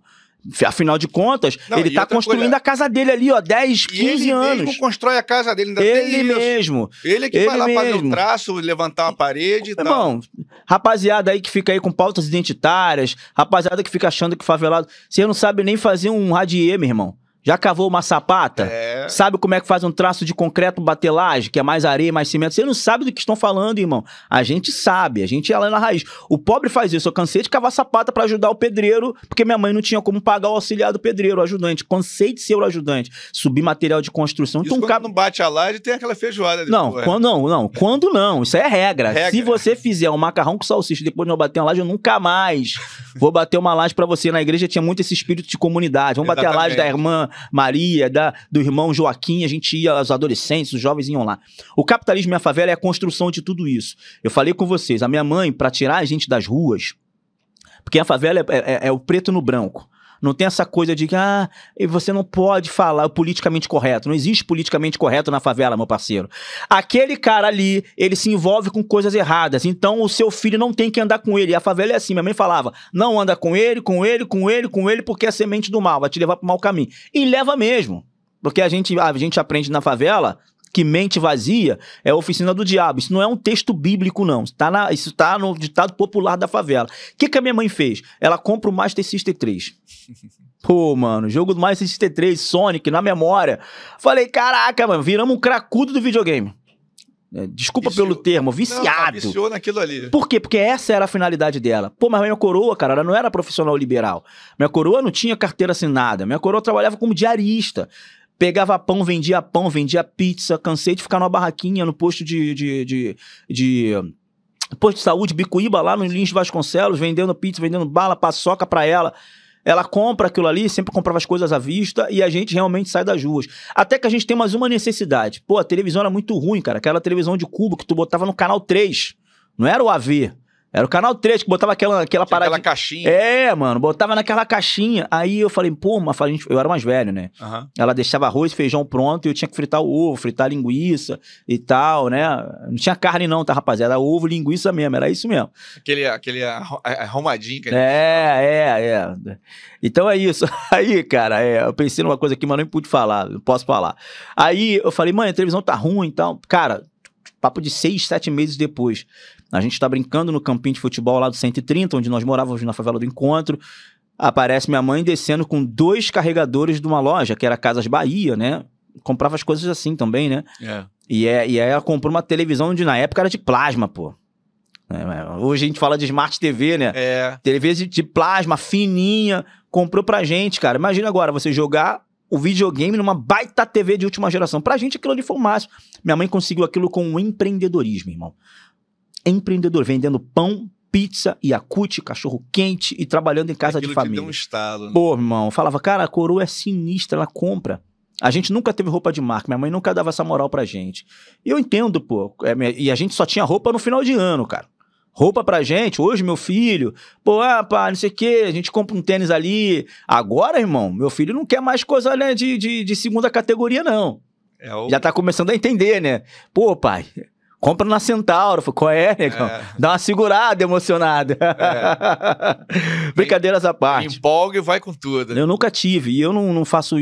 Afinal de contas, ele tá construindo a casa dele ali, ó, 10, 15 anos. Ele mesmo constrói a casa dele, ainda ele mesmo. Ele é que vai lá fazer um traço, levantar uma parede e tal. Irmão, rapaziada aí que fica aí com pautas identitárias, rapaziada que fica achando que favelado... Você não sabe nem fazer um radier, meu irmão. Já cavou uma sapata? Sabe como é que faz um traço de concreto batelagem, que é mais areia, mais cimento? Você não sabe do que estão falando, irmão. A gente sabe, a gente é lá na raiz. O pobre faz isso. Eu cansei de cavar sapata pra ajudar o pedreiro, porque minha mãe não tinha como pagar o auxiliar do pedreiro, o ajudante. Cansei de ser o ajudante. Subir material de construção. Isso então, quando não bate a laje, tem aquela feijoada. Quando não. Isso é regra. Se você fizer um macarrão com salsicha e depois não bater uma laje, eu nunca mais vou bater uma laje pra você. Na igreja tinha muito esse espírito de comunidade. Vamos bater a laje da irmã Maria, do irmão Joaquim, a gente ia, os adolescentes, os jovens iam lá. O capitalismo e a favela é a construção de tudo isso. Eu falei com vocês, a minha mãe, para tirar a gente das ruas, porque a favela é o preto no branco. Não tem essa coisa de que, você não pode falar o politicamente correto. Não existe politicamente correto na favela, meu parceiro. Aquele cara ali, ele se envolve com coisas erradas. Então, o seu filho não tem que andar com ele. E a favela é assim. Minha mãe falava, não anda com ele, porque é semente do mal. Vai te levar pro mau caminho. E leva mesmo. Porque a gente aprende na favela que mente vazia é a oficina do diabo. Isso não é um texto bíblico, não. Isso tá no ditado popular da favela. O que a minha mãe fez? Ela compra o Master System 3. Pô, mano, jogo do Mario 63, Sonic, na memória. Falei, caraca, mano, viramos um cracudo do videogame. Desculpa pelo termo, viciado. Não, viciou naquilo ali. Por quê? Porque essa era a finalidade dela. Pô, mas minha coroa, cara, ela não era profissional liberal. Minha coroa não tinha carteira assinada. Minha coroa trabalhava como diarista. Pegava pão, vendia pizza. Cansei de ficar numa barraquinha no posto posto de saúde, Bicuíba, lá no Lins de Vasconcelos, vendendo pizza, vendendo bala, paçoca pra ela. Ela compra aquilo ali, sempre comprava as coisas à vista e a gente realmente sai das ruas. Até que a gente tem mais uma necessidade. Pô, a televisão era muito ruim, cara. Aquela televisão de cubo que tu botava no canal 3. Não era o AV. Era o canal 3 que botava aquela parada. Aquela caixinha. É, mano, botava naquela caixinha. Aí eu falei, pô, mas eu era mais velho, né? Uhum. Ela deixava arroz e feijão pronto e eu tinha que fritar o ovo, fritar a linguiça e tal, né? Não tinha carne não, tá, rapaziada? Era ovo, linguiça mesmo, era isso mesmo. Aquele arrumadinho. Que É. Então é isso. Aí, cara, eu pensei numa coisa aqui, mas não pude falar, não posso falar. Aí eu falei, mãe, a televisão tá ruim e tal. Cara, papo de 6, 7 meses depois. A gente tá brincando no campinho de futebol lá do 130, onde nós morávamos na favela do Encontro. Aparece minha mãe descendo com 2 carregadores de uma loja, que era Casas Bahia, né? Comprava as coisas assim também, né? E aí ela comprou uma televisão onde na época era de plasma, pô. Hoje a gente fala de Smart TV, né? TV de plasma, fininha. Comprou pra gente, cara. Imagina agora você jogar o videogame numa baita TV de última geração. Pra gente aquilo ali foi o máximo. Minha mãe conseguiu aquilo com um empreendedorismo, irmão. Empreendedor, vendendo pão, pizza, Yakult, cachorro quente e trabalhando em casa de família. Te deu um estalo, né? Pô, irmão, falava, cara, a coroa é sinistra, ela compra. A gente nunca teve roupa de marca, minha mãe nunca dava essa moral pra gente. E eu entendo, pô, e a gente só tinha roupa no final de ano, cara. Roupa pra gente, hoje meu filho, pô, pá, não sei o quê, a gente compra um tênis ali. Agora, irmão, meu filho não quer mais coisa, né, de segunda categoria, não. Já tá começando a entender, né? Pô, pai, compra na Centauro. Qual é, negão? Dá uma segurada emocionada. Brincadeiras à parte. Empolga e vai com tudo. Eu nunca tive. E eu não faço...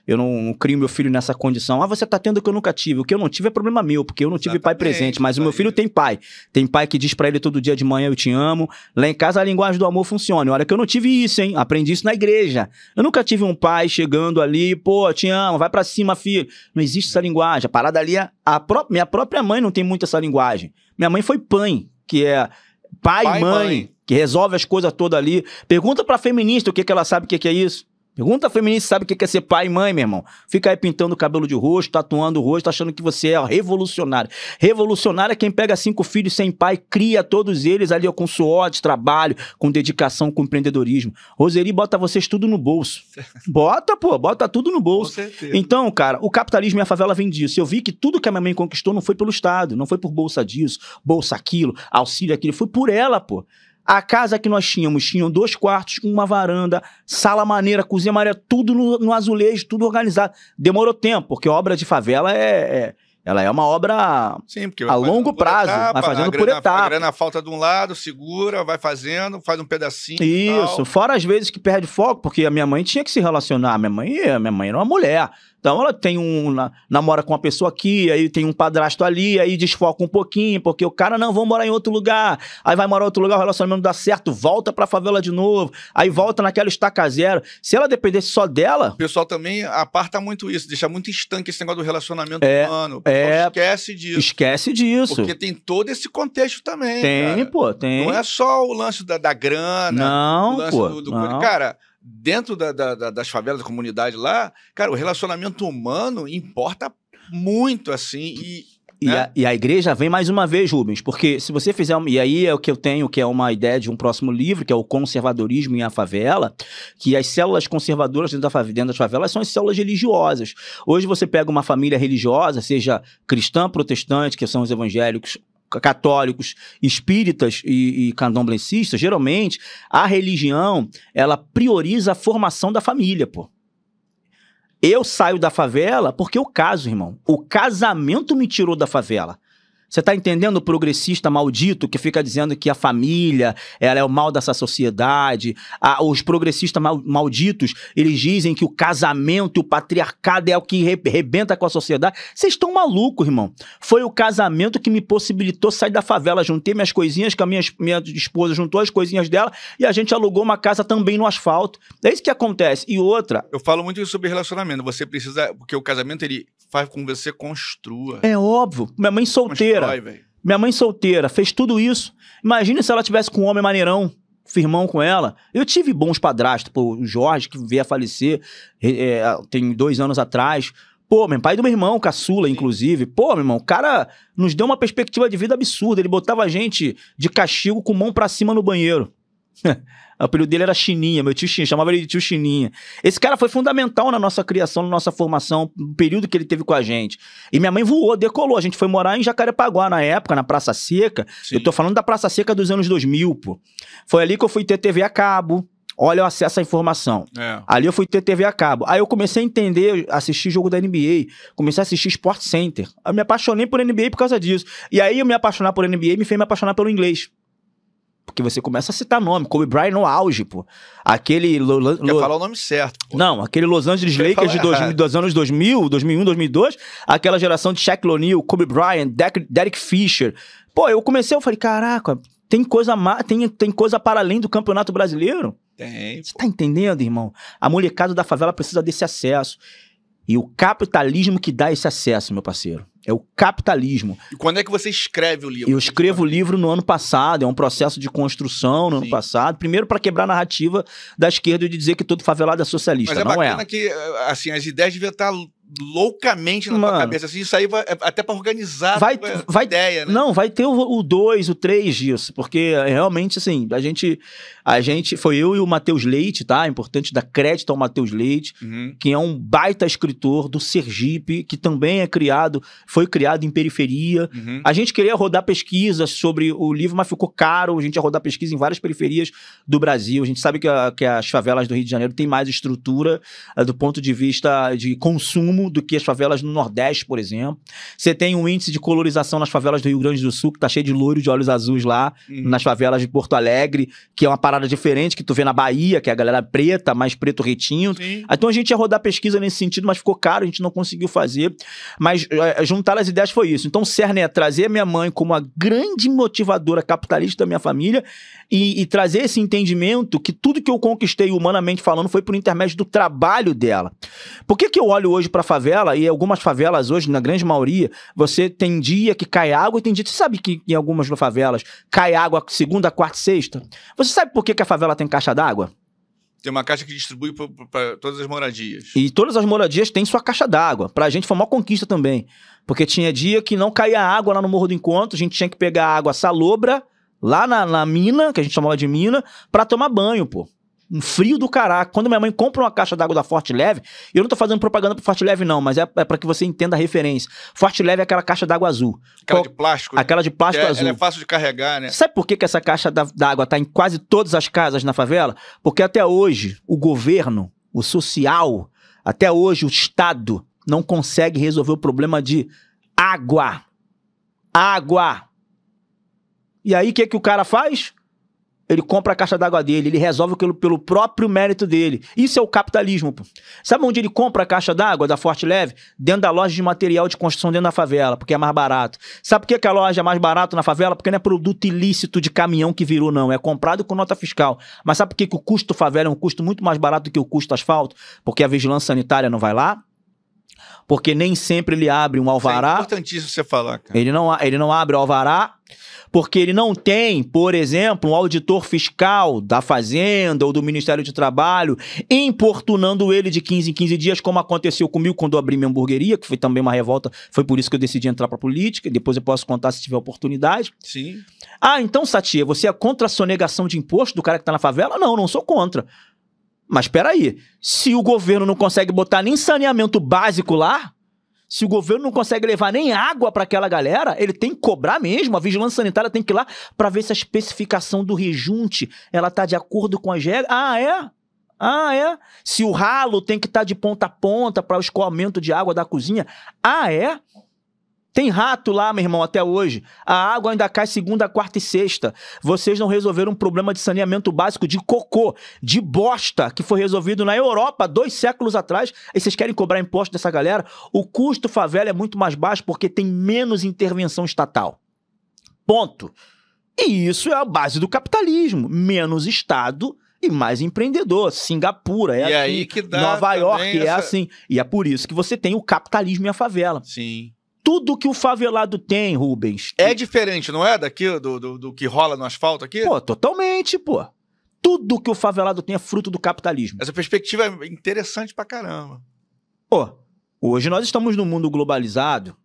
Eu não crio meu filho nessa condição. Você tá tendo o que eu nunca tive. O que eu não tive é problema meu, porque eu não tive pai presente. Mas o meu filho tem pai. Tem pai que diz pra ele todo dia de manhã, eu te amo. Lá em casa a linguagem do amor funciona. Olha que eu não tive isso, hein? Aprendi isso na igreja. Eu nunca tive um pai chegando ali, pô, te amo, vai pra cima, filho. Não existe essa linguagem. A parada ali, minha própria mãe não tem muito essa linguagem. Minha mãe foi pai, que é pai, mãe, que resolve as coisas todas ali. Pergunta pra feminista o que ela sabe o que é isso. Pergunta a feminista, sabe o que é ser pai e mãe, meu irmão? Fica aí pintando o cabelo de rosto, tatuando o rosto, achando que você é revolucionário. Revolucionário é quem pega 5 filhos sem pai, cria todos eles ali com suor de trabalho, com dedicação, com empreendedorismo. Roseli bota vocês tudo no bolso. Bota tudo no bolso. Com certeza. Então, cara, o capitalismo e a favela vem disso. Eu vi que tudo que a minha mãe conquistou não foi pelo Estado, não foi por bolsa disso, bolsa aquilo, auxílio aquilo, foi por ela, pô. A casa que nós tinham 2 quartos, uma varanda, sala maneira, cozinha maneira, tudo no azulejo, tudo organizado. Demorou tempo, porque obra de favela ela é uma obra a longo prazo, vai fazendo por etapa. A grana falta de um lado, segura, vai fazendo, faz um pedacinho. Isso, fora as vezes que perde foco, porque a minha mãe tinha que se relacionar. Minha mãe era uma mulher. Então ela tem namora com uma pessoa aqui, aí tem um padrasto ali, aí desfoca um pouquinho, porque o cara, não, vamos morar em outro lugar. Aí vai morar em outro lugar, o relacionamento não dá certo, volta pra favela de novo, aí volta naquela estaca zero. Se ela dependesse só dela... O pessoal também aparta muito isso, deixa muito estanque esse negócio do relacionamento humano. O pessoal esquece disso. Esquece disso. Porque tem todo esse contexto também, Tem, cara. Pô, tem. Não é só o lance da grana, não, o lance pô, não. Cara... Dentro das favelas, da comunidade lá, cara, o relacionamento humano importa muito, assim, E a igreja vem mais uma vez, Rubens, porque se você fizer... E aí é o que eu tenho, que é uma ideia de um próximo livro, que é o Conservadorismo em a Favela, que as células conservadoras dentro das favelas são as células religiosas. Hoje você pega uma família religiosa, seja cristã, protestante, que são os evangélicos, católicos, espíritas e candomblecistas, geralmente a religião, ela prioriza a formação da família, pô. Eu saio da favela porque eu caso, irmão. O casamento me tirou da favela. Você tá entendendo o progressista maldito que fica dizendo que a família, ela é o mal dessa sociedade? Os progressistas malditos, eles dizem que o casamento e o patriarcado é o que rebenta com a sociedade. Vocês estão malucos, irmão. Foi o casamento que me possibilitou sair da favela. Juntei minhas coisinhas, que a minha esposa juntou as coisinhas dela e a gente alugou uma casa também no asfalto. É isso que acontece. E outra... Eu falo muito sobre relacionamento. Você precisa... Porque o casamento, ele faz com que você construa. É óbvio. Minha mãe solteira. Minha mãe solteira fez tudo isso. Imagina se ela tivesse com um homem maneirão, firmão com ela. Eu tive bons padrastos. Pô, o Jorge, que veio a falecer tem 2 anos atrás. Pô, meu pai do meu irmão, caçula, inclusive. Pô, meu irmão, o cara nos deu uma perspectiva de vida absurda. Ele botava a gente de castigo com mão pra cima no banheiro. O apelido dele era Chininha, meu tio Chininha, chamava ele de tio Chininha. Esse cara foi fundamental na nossa criação, na nossa formação, no período que ele teve com a gente. E minha mãe voou, decolou. A gente foi morar em Jacarepaguá na época, na Praça Seca. Sim. Eu tô falando da Praça Seca dos anos 2000, pô. Foi ali que eu fui ter TV a cabo. Olha o acesso à informação. Ali eu fui ter TV a cabo. Aí eu comecei a entender, assistir jogo da NBA. Comecei a assistir Sport Center. Eu me apaixonei por NBA por causa disso. E aí eu me apaixonar por NBA me fez me apaixonar pelo inglês. Porque você começa a citar nome. Kobe Bryant no auge, pô. Aquele... Quer falar o nome certo, pô. Não, aquele Los Angeles Lakers dos anos 2000, 2001, 2002. Aquela geração de Shaquille O'Neal, Kobe Bryant, Derek Fisher. Pô, eu comecei, eu falei, caraca, tem coisa para além do Campeonato Brasileiro? Tem. Você tá entendendo, irmão? A molecada da favela precisa desse acesso. E o capitalismo que dá esse acesso, meu parceiro. É o capitalismo. E quando é que você escreve o livro? Eu escrevo o livro no ano passado. É um processo de construção no ano passado. Primeiro, para quebrar a narrativa da esquerda de dizer que todo favelado é socialista. Mas é não bacana que assim, as ideias deviam estar loucamente na tua cabeça. Assim, isso aí vai, até para organizar a ideia, né? Não, vai ter o 2, o 3 disso. Porque realmente, assim, a gente foi eu e o Matheus Leite, tá? É importante dar crédito ao Matheus Leite, que é um baita escritor do Sergipe, que também foi criado em periferia. A gente queria rodar pesquisas sobre o livro, mas ficou caro. A gente ia rodar pesquisa em várias periferias do Brasil. A gente sabe que as favelas do Rio de Janeiro têm mais estrutura do ponto de vista de consumo do que as favelas no Nordeste, por exemplo. Você tem um índice de colorização nas favelas do Rio Grande do Sul, que tá cheio de loiro de olhos azuis lá, nas favelas de Porto Alegre, que é uma parada diferente que tu vê na Bahia, que é a galera preta, mais preto retinho. Sim. Então a gente ia rodar pesquisa nesse sentido, mas ficou caro, a gente não conseguiu fazer. Mas juntar as ideias foi isso. Então o cerne é trazer a minha mãe como a grande motivadora capitalista da minha família e trazer esse entendimento que tudo que eu conquistei humanamente falando foi por intermédio do trabalho dela. Por que eu olho hoje pra favela, e algumas favelas hoje, na grande maioria, você tem dia que cai água e tem dia... Você sabe que em algumas favelas cai água segunda, quarta e sexta? Você sabe por que a favela tem caixa d'água? Tem uma caixa que distribui para todas as moradias. E todas as moradias têm sua caixa d'água. Pra gente foi uma conquista também. Porque tinha dia que não caía água lá no Morro do Encontro, a gente tinha que pegar água salobra, lá na mina, que a gente chamava de mina, pra tomar banho, pô. Um frio do caraca. Quando minha mãe compra uma caixa d'água da Forte Leve, eu não tô fazendo propaganda pro Forte Leve não, mas é pra que você entenda a referência. Forte Leve é aquela caixa d'água azul. Aquela de plástico. Aquela de plástico azul. Ela é fácil de carregar, né? Sabe por que essa caixa d'água tá em quase todas as casas na favela? Porque até hoje o governo, o social, até hoje o Estado não consegue resolver o problema de água. Água. E aí o que o cara faz? Ele compra a caixa d'água dele, ele resolve pelo próprio mérito dele. Isso é o capitalismo, pô. Sabe onde ele compra a caixa d'água da Forte Leve? Dentro da loja de material de construção dentro da favela, porque é mais barato. Sabe por que a loja é mais barata na favela? Porque não é produto ilícito de caminhão que virou, não. É comprado com nota fiscal. Mas sabe por que o custo favela é um custo muito mais barato do que o custo asfalto? Porque a vigilância sanitária não vai lá. Porque nem sempre ele abre um alvará. É importantíssimo você falar, cara. Ele não abre o alvará. Porque ele não tem, por exemplo, um auditor fiscal da Fazenda ou do Ministério de Trabalho importunando ele de 15 em 15 dias, como aconteceu comigo quando eu abri minha hamburgueria, que foi também uma revolta, foi por isso que eu decidi entrar pra política, e depois eu posso contar se tiver oportunidade. Sim. Ah, então, Satia, você é contra a sonegação de imposto do cara que tá na favela? Não, não sou contra. Mas peraí, se o governo não consegue botar nem saneamento básico lá, se o governo não consegue levar nem água para aquela galera, ele tem que cobrar mesmo. A vigilância sanitária tem que ir lá para ver se a especificação do rejunte ela tá de acordo com as regras. Ah, é? Ah, é? Se o ralo tem que estar de ponta a ponta para o escoamento de água da cozinha. Ah, é? Tem rato lá, meu irmão, até hoje. A água ainda cai segunda, quarta e sexta. Vocês não resolveram um problema de saneamento básico de cocô, de bosta, que foi resolvido na Europa 2 séculos atrás. E vocês querem cobrar imposto dessa galera? O custo favela é muito mais baixo porque tem menos intervenção estatal. Ponto. E isso é a base do capitalismo. Menos Estado e mais empreendedor. Singapura é e assim. Aí que dá Nova York é essa... assim. E é por isso que você tem o capitalismo e a favela. Sim. Tudo que o favelado tem, Rubens... É diferente, não é? Daqui, do que rola no asfalto aqui? Pô, totalmente, pô. Tudo que o favelado tem é fruto do capitalismo. Essa perspectiva é interessante pra caramba. Pô, hoje nós estamos num mundo globalizado.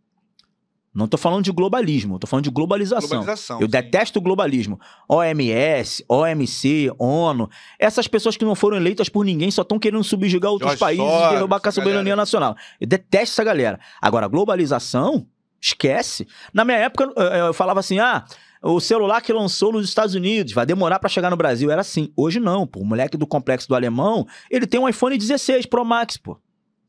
Não tô falando de globalismo, tô falando de globalização. Eu sim. detesto o globalismo. OMS, OMC, ONU. Essas pessoas que não foram eleitas por ninguém só estão querendo subjugar outros países e derrubar a soberania nacional. Eu detesto essa galera. Agora, globalização, esquece. Na minha época, eu falava assim, o celular que lançou nos Estados Unidos vai demorar pra chegar no Brasil. Era assim. Hoje não, pô. O moleque do Complexo do Alemão, ele tem um iPhone 16 Pro Max, pô.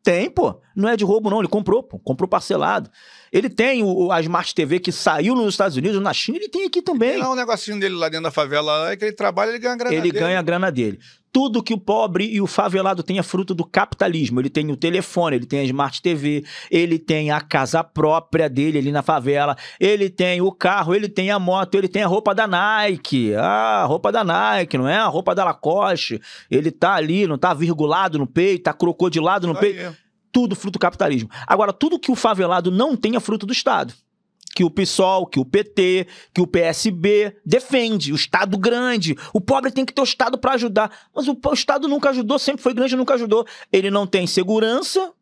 Tem, pô. Não é de roubo, não. Ele comprou, pô. Comprou parcelado. Ele tem a Smart TV que saiu nos Estados Unidos, na China, ele tem aqui também. Tem lá um negocinho dele lá dentro da favela, é que ele trabalha, ele ganha a grana dele. Ele ganha a grana dele. Tudo que o pobre e o favelado tem é fruto do capitalismo. Ele tem o telefone, ele tem a Smart TV, ele tem a casa própria dele ali na favela, ele tem o carro, ele tem a moto, ele tem a roupa da Nike. A roupa da Nike, não é a roupa da Lacoste. Ele tá ali, não tá virgulado no peito, tá crocodilado no peito. Tudo fruto do capitalismo. Agora, tudo que o favelado não tem é fruto do Estado. Que o PSOL, que o PT, que o PSB defende. O Estado grande. O pobre tem que ter o Estado para ajudar. Mas o Estado nunca ajudou, sempre foi grande e nunca ajudou. Ele não tem segurança.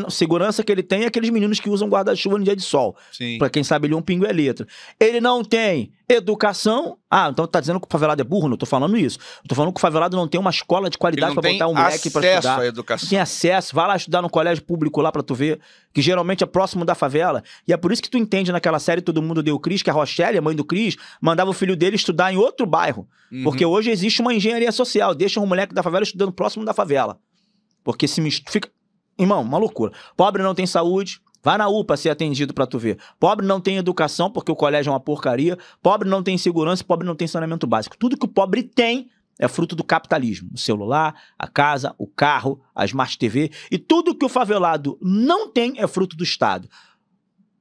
Segurança que ele tem é aqueles meninos que usam guarda-chuva no dia de sol. Pra quem sabe, ele é um pingo é letra. Ele não tem educação. Então tá dizendo que o favelado é burro? Não tô falando isso. Eu tô falando que o favelado não tem uma escola de qualidade pra botar um moleque pra estudar. Acesso à educação. Não tem acesso. Vai lá estudar no colégio público lá pra tu ver, que geralmente é próximo da favela. E é por isso que tu entende naquela série Todo Mundo Deu Cris, que a Rochelle, a mãe do Cris, mandava o filho dele estudar em outro bairro. Porque hoje existe uma engenharia social. Deixa um moleque da favela estudando próximo da favela. Porque se fica... Irmão, uma loucura. Pobre não tem saúde, vai na UPA ser atendido pra tu ver. Pobre não tem educação, porque o colégio é uma porcaria. Pobre não tem segurança, pobre não tem saneamento básico. Tudo que o pobre tem é fruto do capitalismo. O celular, a casa, o carro, a Smart TV. E tudo que o favelado não tem é fruto do Estado.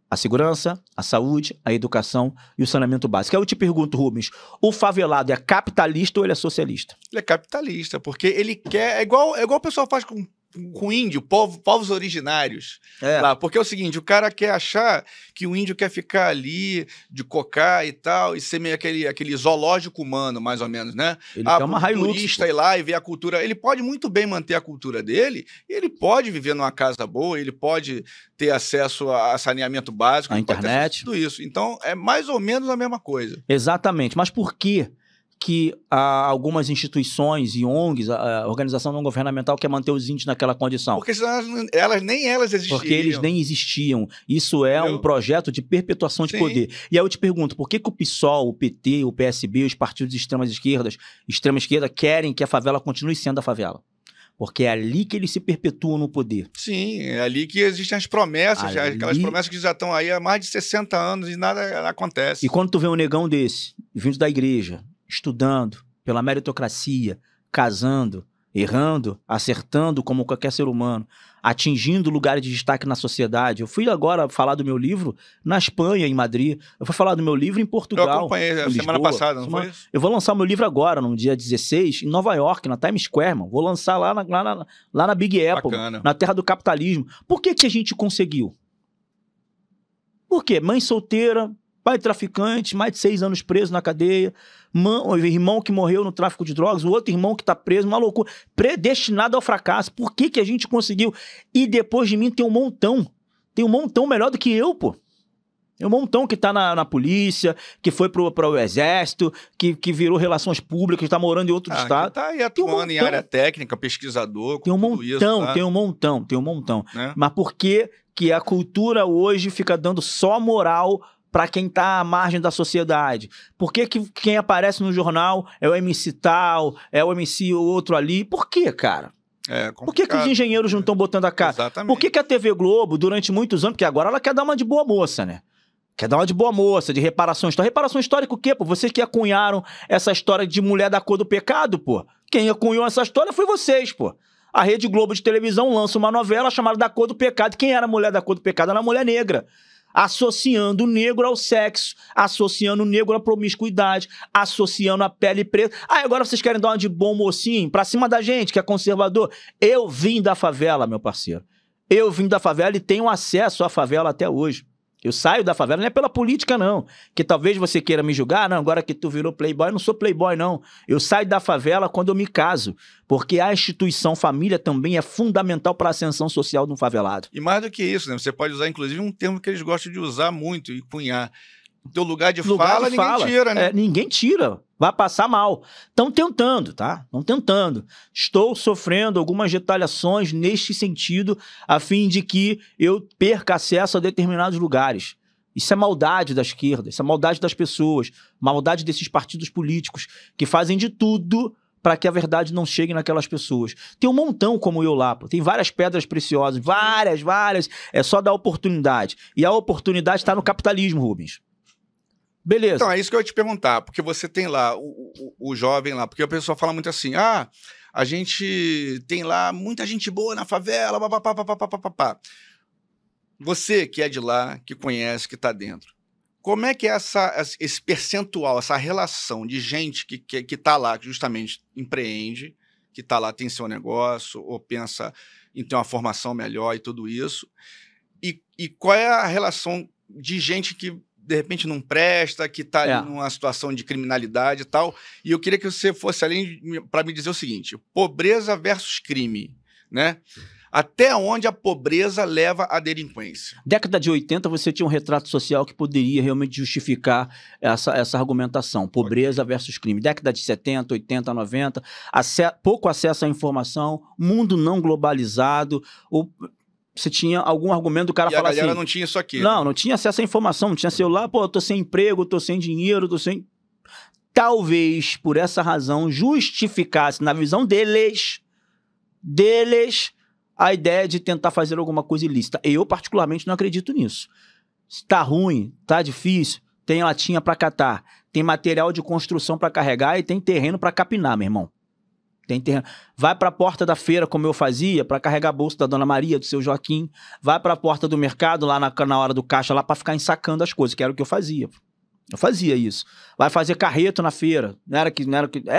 A segurança, a saúde, a educação e o saneamento básico. Aí eu te pergunto, Rubens, o favelado é capitalista ou ele é socialista? Ele é capitalista, porque ele quer... É igual o pessoal faz com índio, povos originários. Lá, porque é o seguinte, o cara quer achar que o índio quer ficar ali de cocar e tal, e ser meio aquele zoológico humano, mais ou menos, né? Ele quer uma Hilux, turista ir lá e ver a cultura. Ele pode muito bem manter a cultura dele, ele pode viver numa casa boa, ele pode ter acesso a saneamento básico, a internet, tudo isso. Então, é mais ou menos a mesma coisa. Exatamente. Mas por quê que algumas instituições e ONGs, a organização não governamental, quer manter os índios naquela condição? Porque senão nem elas existiam. Porque eles nem existiam. Isso é um projeto de perpetuação de poder. E aí eu te pergunto, por que o PSOL, o PT, o PSB, os partidos de extrema esquerda querem que a favela continue sendo a favela? Porque é ali que eles se perpetuam no poder. Sim, é ali que existem as promessas, aquelas promessas que já estão aí há mais de 60 anos e nada acontece. E quando tu vê um negão desse, vindo da igreja, estudando pela meritocracia, casando, errando, acertando como qualquer ser humano, atingindo lugares de destaque na sociedade. Eu fui agora falar do meu livro na Espanha, em Madrid. Eu fui falar do meu livro em Portugal. Eu acompanhei semana passada, não foi isso? Eu vou lançar o meu livro agora, no dia 16, em Nova York, na Times Square, mano. Vou lançar lá na Big Apple, na terra do capitalismo. Por que a gente conseguiu? Por quê? Mãe solteira, pai traficante, mais de 6 anos preso na cadeia, irmão que morreu no tráfico de drogas, o outro irmão que tá preso, uma loucura, predestinado ao fracasso. Por que a gente conseguiu? E depois de mim tem um montão melhor do que eu, pô. Tem um montão que tá na polícia, que foi pro exército, que virou relações públicas, que tá morando em outro estado. Tá aí atuando em área técnica, pesquisador, tem um montão. Né? Mas por que a cultura hoje fica dando só moral para quem tá à margem da sociedade? Por que quem aparece no jornal é o MC tal, é o MC outro ali? Por quê, cara? Por que os engenheiros não estão botando a cara? Exatamente. Por que a TV Globo, durante muitos anos, porque agora ela quer dar uma de boa moça, né? Quer dar uma de boa moça, de reparação histórica. Reparação histórica o quê, pô? Vocês que acunharam essa história de mulher da cor do pecado, pô. Quem acunhou essa história foi vocês, pô. A Rede Globo de televisão lança uma novela chamada Da Cor do Pecado. Quem era a mulher da cor do pecado? Era a mulher negra. Associando o negro ao sexo, associando o negro à promiscuidade, associando a pele preta. Ah, agora vocês querem dar uma de bom mocinho pra cima da gente, que é conservador. Eu vim da favela, meu parceiro. Eu vim da favela e tenho acesso à favela até hoje. Eu saio da favela, não é pela política, não. Que talvez você queira me julgar, não, agora que tu virou playboy, eu não sou playboy, não. Eu saio da favela quando eu me caso, porque a instituição família também é fundamental para a ascensão social de um favelado. E mais do que isso, né? Você pode usar, inclusive, um termo que eles gostam de usar muito e cunhar. O teu lugar de fala, ninguém tira, né? Ninguém tira. Vai passar mal. Estão tentando, tá? Estão tentando. Estou sofrendo algumas retaliações neste sentido, a fim de que eu perca acesso a determinados lugares. Isso é maldade da esquerda, isso é maldade das pessoas, maldade desses partidos políticos que fazem de tudo para que a verdade não chegue naquelas pessoas. Tem um montão como eu lá, pô. Tem várias pedras preciosas, várias. É só dar oportunidade. E a oportunidade está no capitalismo, Rubens. Beleza. Então, é isso que eu ia te perguntar, porque você tem lá o jovem lá, porque a pessoa fala muito assim, a gente tem lá muita gente boa na favela, papapá. Você que é de lá, que conhece, que está dentro, como é que é esse percentual, essa relação de gente que está lá, que justamente empreende, que está lá, tem seu negócio, ou pensa em ter uma formação melhor e tudo isso, e qual é a relação de gente que de repente não presta, que está ali numa situação de criminalidade e tal. E eu queria que você fosse além para me dizer o seguinte, pobreza versus crime, né? Até onde a pobreza leva à delinquência? Década de 80, você tinha um retrato social que poderia realmente justificar essa argumentação. Pobreza versus crime. Década de 70, 80, 90, pouco acesso à informação, mundo não globalizado, você tinha algum argumento do cara falar assim... E a galera não tinha isso aqui. Não tinha acesso à informação, não tinha celular, pô, eu tô sem emprego, tô sem dinheiro, Talvez, por essa razão, justificasse, na visão deles, a ideia de tentar fazer alguma coisa ilícita. Eu, particularmente, não acredito nisso. Se tá ruim, tá difícil, tem latinha pra catar, tem material de construção pra carregar e tem terreno pra capinar, meu irmão. Tem terreno. Vai para a porta da feira, como eu fazia, para carregar a bolsa da Dona Maria, do seu Joaquim. Vai para a porta do mercado, lá na hora do caixa, lá para ficar ensacando as coisas, que era o que eu fazia. Eu fazia isso. Vai fazer carreto na feira. Era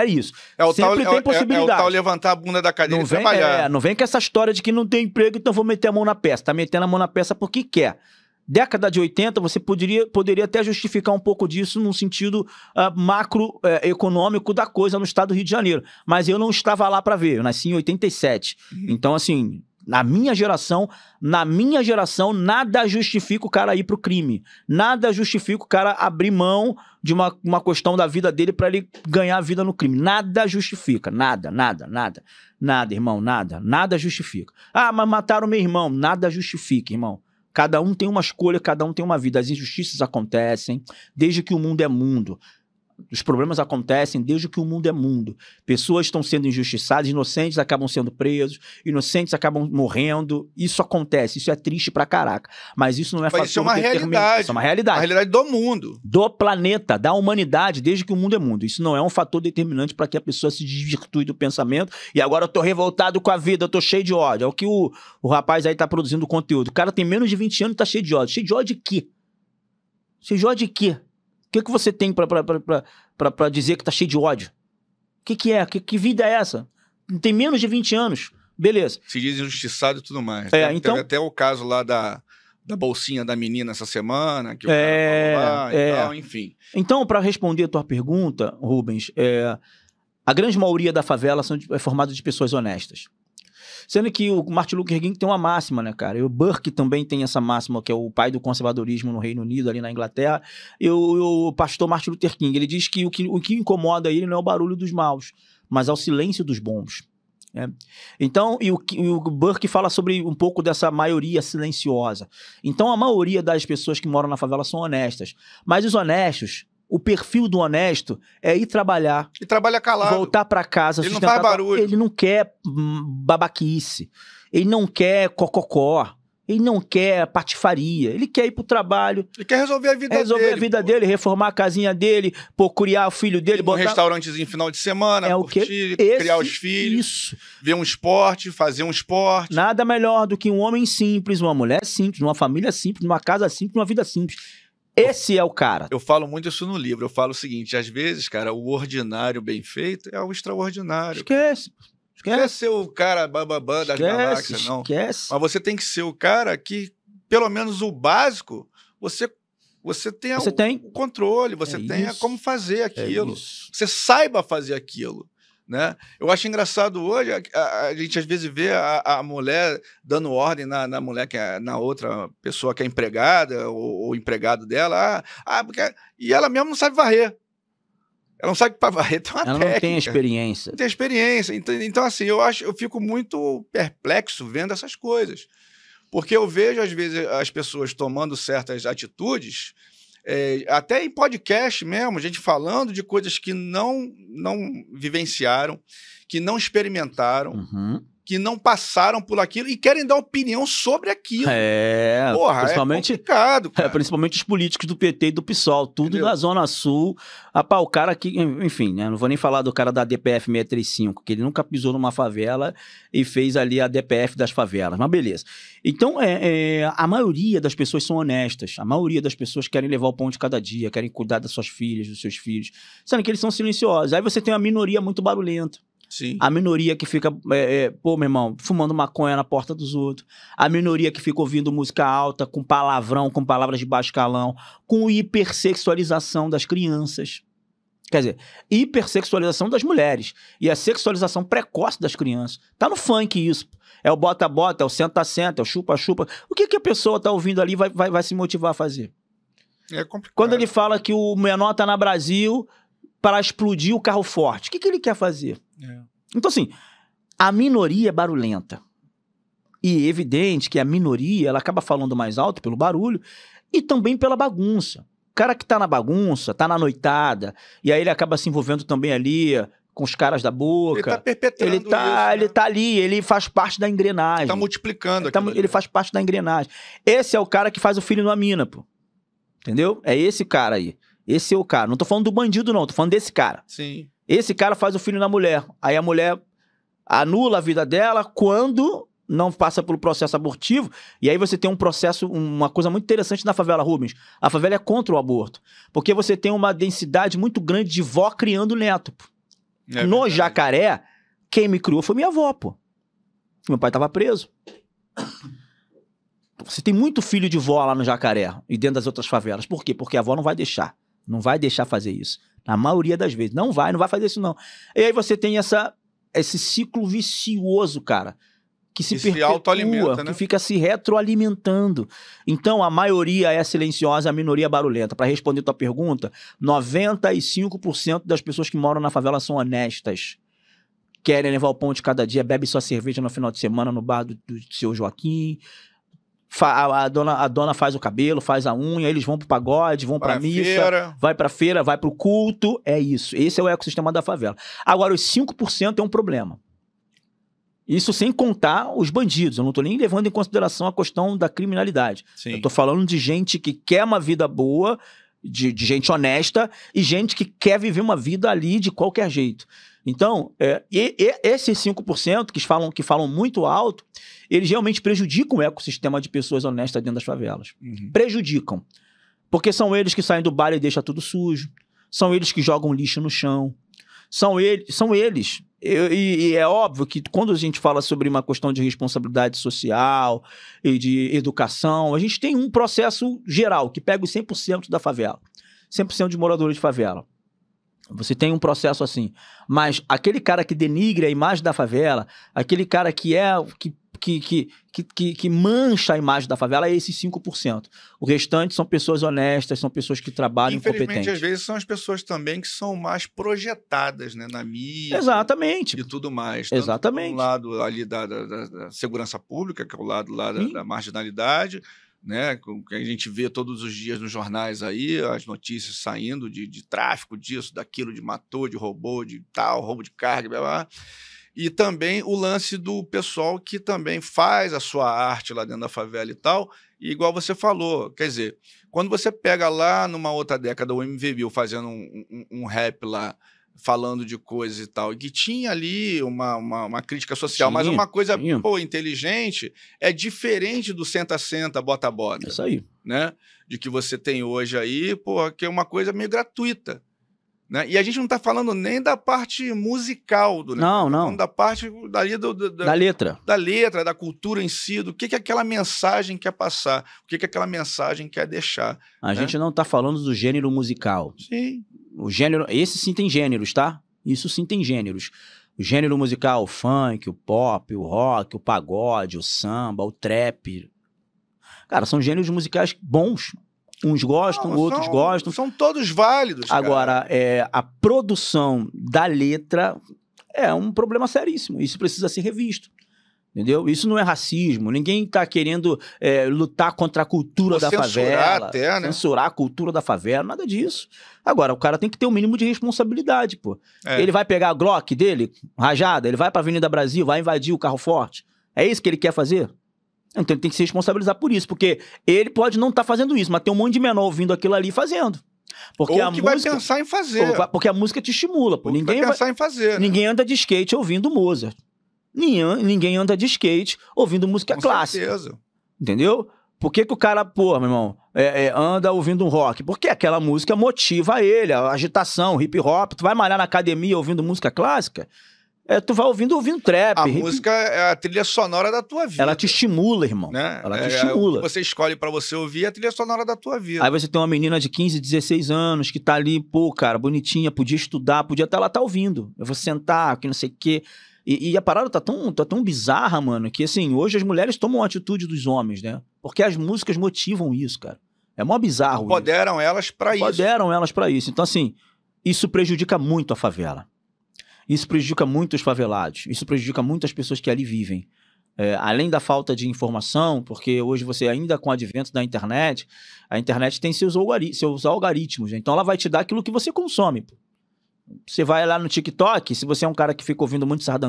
isso. Sempre tem possibilidade. É o tal levantar a bunda da cadeira e trabalhar. Não vem com essa história de que não tem emprego, então vou meter a mão na peça. Tá metendo a mão na peça porque quer. Década de 80, você poderia até justificar um pouco disso num sentido macroeconômico da coisa no estado do Rio de Janeiro. Mas eu não estava lá para ver, eu nasci em 87. Então, assim, na minha geração, nada justifica o cara ir pro crime. Nada justifica o cara abrir mão de uma questão da vida dele para ele ganhar a vida no crime. Nada justifica. Nada, irmão, nada. Nada justifica. Mas mataram meu irmão. Nada justifica, irmão. Cada um tem uma escolha, cada um tem uma vida. As injustiças acontecem desde que o mundo é mundo. Os problemas acontecem desde que o mundo é mundo. Pessoas estão sendo injustiçadas, inocentes acabam sendo presos, inocentes acabam morrendo. Isso acontece, isso é triste pra caraca. Mas isso não é fator. Isso é uma realidade. Isso é uma realidade. A realidade do mundo. Do planeta, da humanidade, desde que o mundo é mundo. Isso não é um fator determinante para que a pessoa se desvirtue do pensamento. E agora eu tô revoltado com a vida, eu tô cheio de ódio. É o que o rapaz aí tá produzindo conteúdo. O cara tem menos de 20 anos e tá cheio de ódio. Cheio de ódio de quê? Cheio de ódio de quê? O que você tem pra dizer que tá cheio de ódio? O que é? Que vida é essa? Tem menos de 20 anos. Beleza. Se diz injustiçado e tudo mais. Então... Teve até o caso lá da bolsinha da menina essa semana, que o cara falou lá e tal, enfim. Então, para responder a tua pergunta, Rubens, a grande maioria da favela é formada de pessoas honestas. Sendo que o Martin Luther King tem uma máxima, né, cara? E o Burke também tem essa máxima, que é o pai do conservadorismo no Reino Unido, ali na Inglaterra. E o pastor Martin Luther King, ele diz que o que incomoda ele não é o barulho dos maus, mas é o silêncio dos bons. Então, o Burke fala sobre um pouco dessa maioria silenciosa. Então, a maioria das pessoas que moram na favela são honestas. Mas os honestos, O perfil do honesto é ir trabalhar. E trabalha calado. Voltar para casa. Ele não faz barulho. Ele não quer babaquice. Ele não quer cococó. Ele não quer patifaria. Ele quer ir pro trabalho. Ele quer resolver a vida dele. Resolver a vida dele, reformar a casinha dele, criar o filho dele. Um restaurantezinho final de semana, curtir, criar os filhos. Isso. Ver um esporte, fazer um esporte. Nada melhor do que um homem simples, uma mulher simples, uma família simples, uma casa simples, uma vida simples. Esse é o cara. Eu falo muito isso no livro. Eu falo o seguinte, às vezes, cara, o ordinário bem feito é o extraordinário. Esquece. Não é ser o cara bababã das galáxias, não. Esquece. Mas você tem que ser o cara que, pelo menos o básico, você tenha o controle, você tenha como fazer aquilo. Você saiba fazer aquilo. Né? Eu acho engraçado hoje, a gente às vezes vê a mulher dando ordem na mulher, na outra pessoa que é empregada, ou empregado dela, e ela mesmo não sabe varrer. Ela não sabe que para varrer tem uma técnica. Ela não tem experiência. Não tem experiência. Então assim, eu fico muito perplexo vendo essas coisas. Porque eu vejo, às vezes, as pessoas tomando certas atitudes, até em podcast mesmo, gente falando de coisas que não vivenciaram, que não experimentaram, que não passaram por aquilo e querem dar opinião sobre aquilo. Porra, principalmente, é complicado, cara. Principalmente os políticos do PT e do PSOL, tudo da Zona Sul. O cara que, enfim, né, não vou nem falar do cara da DPF 635, que ele nunca pisou numa favela e fez ali a DPF das favelas, mas beleza. Então, a maioria das pessoas são honestas, a maioria das pessoas querem levar o pão de cada dia, querem cuidar das suas filhas, dos seus filhos, sendo que eles são silenciosos. Aí você tem uma minoria muito barulhenta. Sim. A minoria que fica, meu irmão, fumando maconha na porta dos outros. A minoria que fica ouvindo música alta, com palavrão, com palavras de baixo calão, com hipersexualização das crianças. Quer dizer, hipersexualização das mulheres. E a sexualização precoce das crianças. Tá no funk isso. É o bota-bota, é o senta-senta, é o chupa-chupa. O que a pessoa tá ouvindo ali vai se motivar a fazer? É complicado. Quando ele fala que o menor tá na Brasil para explodir o carro forte, o que ele quer fazer? Então, assim, a minoria é barulhenta. E é evidente que a minoria, ela acaba falando mais alto pelo barulho e também pela bagunça. O cara que tá na bagunça, tá na noitada, e aí ele acaba se envolvendo também ali com os caras da boca. Ele tá perpetrando isso, ele tá ali, ele faz parte da engrenagem. Tá multiplicando ele faz parte da engrenagem. Esse é o cara que faz o filho numa mina, pô. Entendeu? É esse cara aí. Esse é o cara. Não tô falando do bandido, não. Tô falando desse cara. Sim. Esse cara faz o filho na mulher. Aí a mulher anula a vida dela quando não passa pelo processo abortivo. E aí você tem um processo, uma coisa muito interessante na favela, Rubens. A favela é contra o aborto. Porque você tem uma densidade muito grande de vó criando neto. No Jacaré, quem me criou foi minha avó, pô. Meu pai tava preso. Você tem muito filho de vó lá no Jacaré e dentro das outras favelas. Por quê? Porque a avó não vai deixar. Não vai deixar fazer isso. Na maioria das vezes. Não vai fazer isso, não. E aí você tem esse ciclo vicioso, cara, que se perpetua, que fica se retroalimentando. Então, a maioria é silenciosa, a minoria é barulhenta. Para responder tua pergunta, 95% das pessoas que moram na favela são honestas. Querem levar o pão de cada dia, bebe sua cerveja no final de semana no bar do seu Joaquim. A dona faz o cabelo, faz a unha, eles vão pro pagode, vão pra missa, vai pra feira, vai pro culto. É isso. Esse é o ecossistema da favela. Agora, os 5% é um problema. Isso sem contar os bandidos. Eu não tô nem levando em consideração a questão da criminalidade. Sim. Eu tô falando de gente que quer uma vida boa, de gente honesta e gente que quer viver uma vida ali de qualquer jeito. Então, esses 5% que falam muito alto, eles realmente prejudicam o ecossistema de pessoas honestas dentro das favelas. Prejudicam. Porque são eles que saem do bar e deixam tudo sujo. São eles que jogam lixo no chão. São eles. E é óbvio que quando a gente fala sobre uma questão de responsabilidade social e de educação, a gente tem um processo geral que pega os 100% da favela. 100% de moradores de favela. Você tem um processo assim. Mas aquele cara que denigre a imagem da favela, aquele cara que mancha a imagem da favela é esses 5%. O restante são pessoas honestas, são pessoas que trabalham competentes. Infelizmente, às vezes, são as pessoas também que são mais projetadas, né, na mídia. Exatamente. E tudo mais. Exatamente. Tanto do lado ali da segurança pública, que é o lado lá da marginalidade, né? Que a gente vê todos os dias nos jornais aí, as notícias saindo de tráfico disso, daquilo, de matou, de roubou, de tal, roubo de carga, blá, blá. E também o lance do pessoal que também faz a sua arte lá dentro da favela e tal, e igual você falou, quer dizer, quando você pega lá numa outra década o MV Bill fazendo um rap lá, falando de coisas e tal, e que tinha ali uma crítica social, mas uma coisa pô, inteligente, é diferente do senta-senta, bota-bota. Isso aí. Né? De que você tem hoje aí, pô, que é uma coisa meio gratuita. Né? E a gente não está falando nem da parte musical do negócio. Não. Falando da parte dali da letra. Da letra, da cultura em si, do que aquela mensagem quer passar, o que aquela mensagem quer deixar. A gente não está falando do gênero musical. Sim. O gênero, esse sim tem gêneros, tá? Isso sim tem gêneros. O gênero musical, o funk, o pop, o rock, o pagode, o samba, o trap. Cara, são gêneros musicais bons. Uns gostam, outros gostam. São todos válidos. Agora, a produção da letra é um problema seríssimo. Isso precisa ser revisto. Entendeu? Isso não é racismo. Ninguém está querendo lutar contra a cultura da favela. Até, né? Censurar a cultura da favela, nada disso. Agora, o cara tem que ter um mínimo de responsabilidade, pô. Ele vai pegar a Glock dele, rajada, ele vai para a Avenida Brasil, vai invadir o carro forte. É isso que ele quer fazer? Então ele tem que se responsabilizar por isso, porque ele pode não estar fazendo isso, mas tem um monte de menor ouvindo aquilo ali fazendo. Porque ou que vai pensar em fazer. Porque a música te estimula. Pô. Ninguém vai pensar em fazer. Ninguém anda de skate ouvindo Mozart. Ninguém anda de skate ouvindo música clássica. Com certeza. Entendeu? Por que o cara, pô, meu irmão, anda ouvindo um rock? Porque aquela música motiva ele, a agitação, hip hop. Tu vai malhar na academia ouvindo música clássica? Tu vai ouvindo trap. A música é a trilha sonora da tua vida. Ela te estimula, irmão. Né? Ela te estimula. O que você escolhe pra você ouvir é a trilha sonora da tua vida. Aí você tem uma menina de 15, 16 anos que tá ali, pô, cara, bonitinha, podia estudar, podia estar lá, tá ouvindo. Eu vou sentar, que não sei o quê. E a parada tá tão bizarra, mano, que assim, hoje as mulheres tomam a atitude dos homens, né? Porque as músicas motivam isso, cara. É mó bizarro. Empoderam elas pra isso. Empoderam elas pra isso. Então, assim, isso prejudica muito a favela. Isso prejudica muito os favelados, isso prejudica muito as pessoas que ali vivem. Além da falta de informação, porque hoje você ainda com o advento da internet, a internet tem seus algoritmos, né? Então ela vai te dar aquilo que você consome. Você vai lá no TikTok, se você é um cara que fica ouvindo muito essas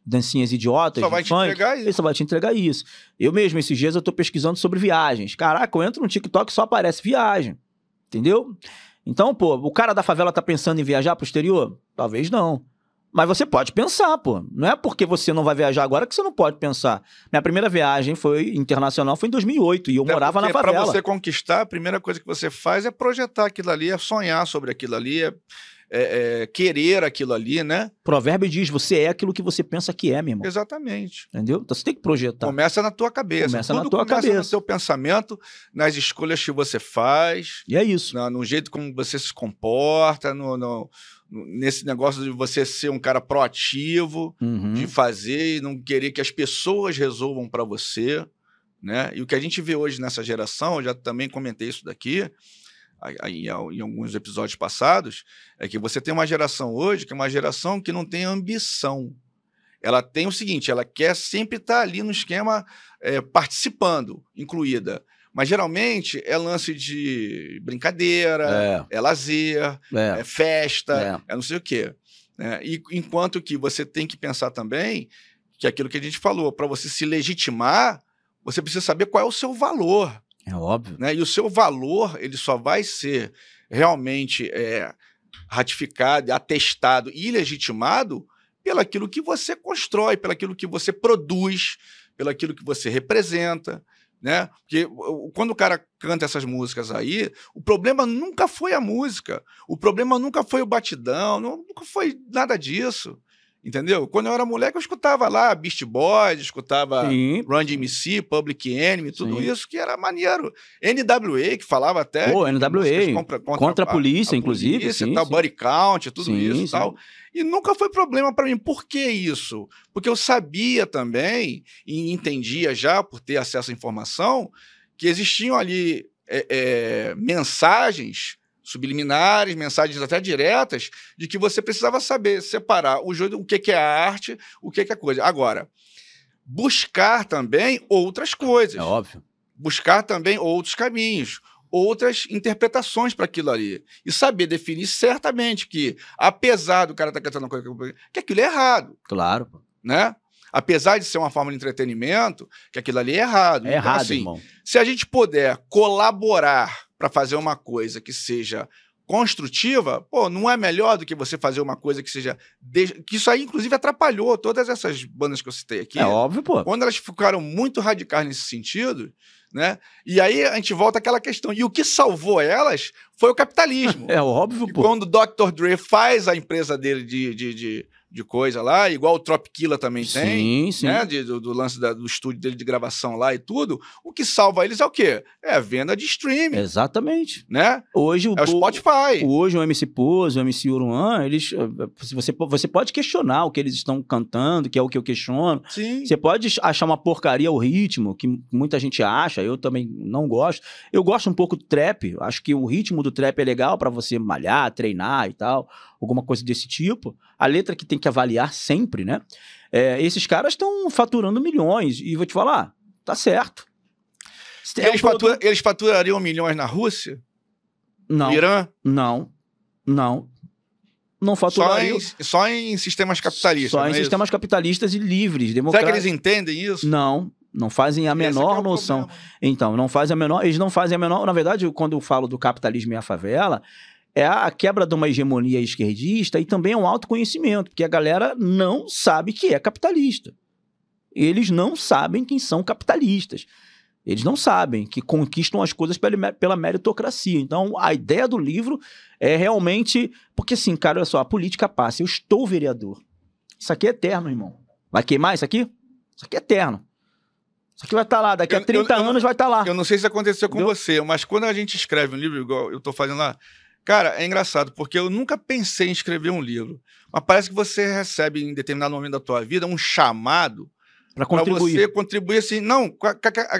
dancinhas idiotas, só vai te entregar isso. Ele só vai te entregar isso. Eu mesmo, esses dias eu tô pesquisando sobre viagens. Caraca, eu entro no TikTok e só aparece viagem. Entendeu? Então, pô, o cara da favela tá pensando em viajar pro exterior? Talvez não. Mas você pode pensar, pô. Não é porque você não vai viajar agora que você não pode pensar. Minha primeira viagem internacional foi em 2008 e eu morava na favela. Para você conquistar, a primeira coisa que você faz é projetar aquilo ali, é sonhar sobre aquilo ali, querer aquilo ali, né? Provérbio diz, você é aquilo que você pensa que é, meu irmão. Exatamente. Entendeu? Então você tem que projetar. Começa na tua cabeça. Tudo começa no seu pensamento, nas escolhas que você faz. E é isso. No jeito como você se comporta, nesse negócio de você ser um cara proativo, de fazer e não querer que as pessoas resolvam para você, né? E o que a gente vê hoje nessa geração, eu já também comentei isso daqui, em alguns episódios passados, é que você tem uma geração hoje que é uma geração que não tem ambição. Ela tem o seguinte, ela quer sempre estar ali no esquema participando, incluída. Mas geralmente é lance de brincadeira, é lazer, é festa, é não sei o quê. E enquanto que você tem que pensar também que aquilo que a gente falou, para você se legitimar, você precisa saber qual é o seu valor. É óbvio. Né? E o seu valor ele só vai ser realmente ratificado, atestado e legitimado pelaquilo que você constrói, pelaquilo que você produz, pelaquilo que você representa. Né? Porque quando o cara canta essas músicas aí, o problema nunca foi a música, o problema nunca foi o batidão, nunca foi nada disso, entendeu? Quando eu era moleque eu escutava lá Beast Boys, escutava Run DMC, Public Enemy, tudo isso que era maneiro. NWA, que falava até... Pô, NWA, contra a polícia, inclusive. Polícia, tal, Body Count, tudo isso e tal. E nunca foi problema para mim. Por que isso? Porque eu sabia também, e entendia já, por ter acesso à informação, que existiam ali mensagens subliminares, mensagens até diretas, de que você precisava saber separar o que é a arte, o que é coisa. Agora, buscar também outras coisas. É óbvio. buscar também outros caminhos, outras interpretações para aquilo ali. E saber definir certamente que, apesar do cara estar cantando uma coisa, que aquilo é errado. Claro, pô. Né? Apesar de ser uma forma de entretenimento, que aquilo ali é errado. É errado, irmão. Se a gente puder colaborar para fazer uma coisa que seja construtiva, pô, não é melhor do que você fazer uma coisa que seja... Que isso aí, inclusive, atrapalhou todas essas bandas que eu citei aqui. É óbvio, pô. Quando elas ficaram muito radicais nesse sentido, né? E aí a gente volta àquela questão. E o que salvou elas foi o capitalismo. É óbvio, pô. Quando o Dr. Dre faz a empresa dele de coisa lá, igual o Tropkilla também tem, sim. Né? Do lance do estúdio dele de gravação lá e tudo, o que salva eles é o quê? É a venda de streaming. Exatamente. Né? Hoje é o Spotify. Hoje o MC Pose, o MC Uruan, eles, você pode questionar o que eles estão cantando, que é o que eu questiono. Sim. Você pode achar uma porcaria o ritmo, que muita gente acha, eu também não gosto. Eu gosto um pouco do trap, acho que o ritmo do trap é legal para você malhar, treinar e tal, alguma coisa desse tipo. A letra que tem que avaliar sempre, né? Esses caras estão faturando milhões, e vou te falar, tá certo. Eles faturariam milhões na Rússia? Não. No Irã? Não. Não faturariam. Só em sistemas capitalistas. Só em sistemas capitalistas e livres, democráticos. Será que eles entendem isso? Não fazem a menor noção. Então, não fazem a menor. Eles não fazem a menor. Na verdade, quando eu falo do capitalismo e a favela, é a quebra de uma hegemonia esquerdista e também é um autoconhecimento, porque a galera não sabe que é capitalista. Eles não sabem quem são capitalistas. Eles não sabem que conquistam as coisas pela meritocracia. Então, a ideia do livro é realmente... Porque assim, cara, olha só, a política passa. Eu estou vereador. Isso aqui é eterno, irmão. Vai queimar isso aqui? Isso aqui é eterno. Isso aqui vai estar lá. Daqui a 30 anos vai estar lá. Eu não sei se aconteceu com você, mas quando a gente escreve um livro, igual eu estou fazendo lá... Cara, é engraçado, porque eu nunca pensei em escrever um livro. Mas parece que você recebe, em determinado momento da tua vida, um chamado para você contribuir assim. Não,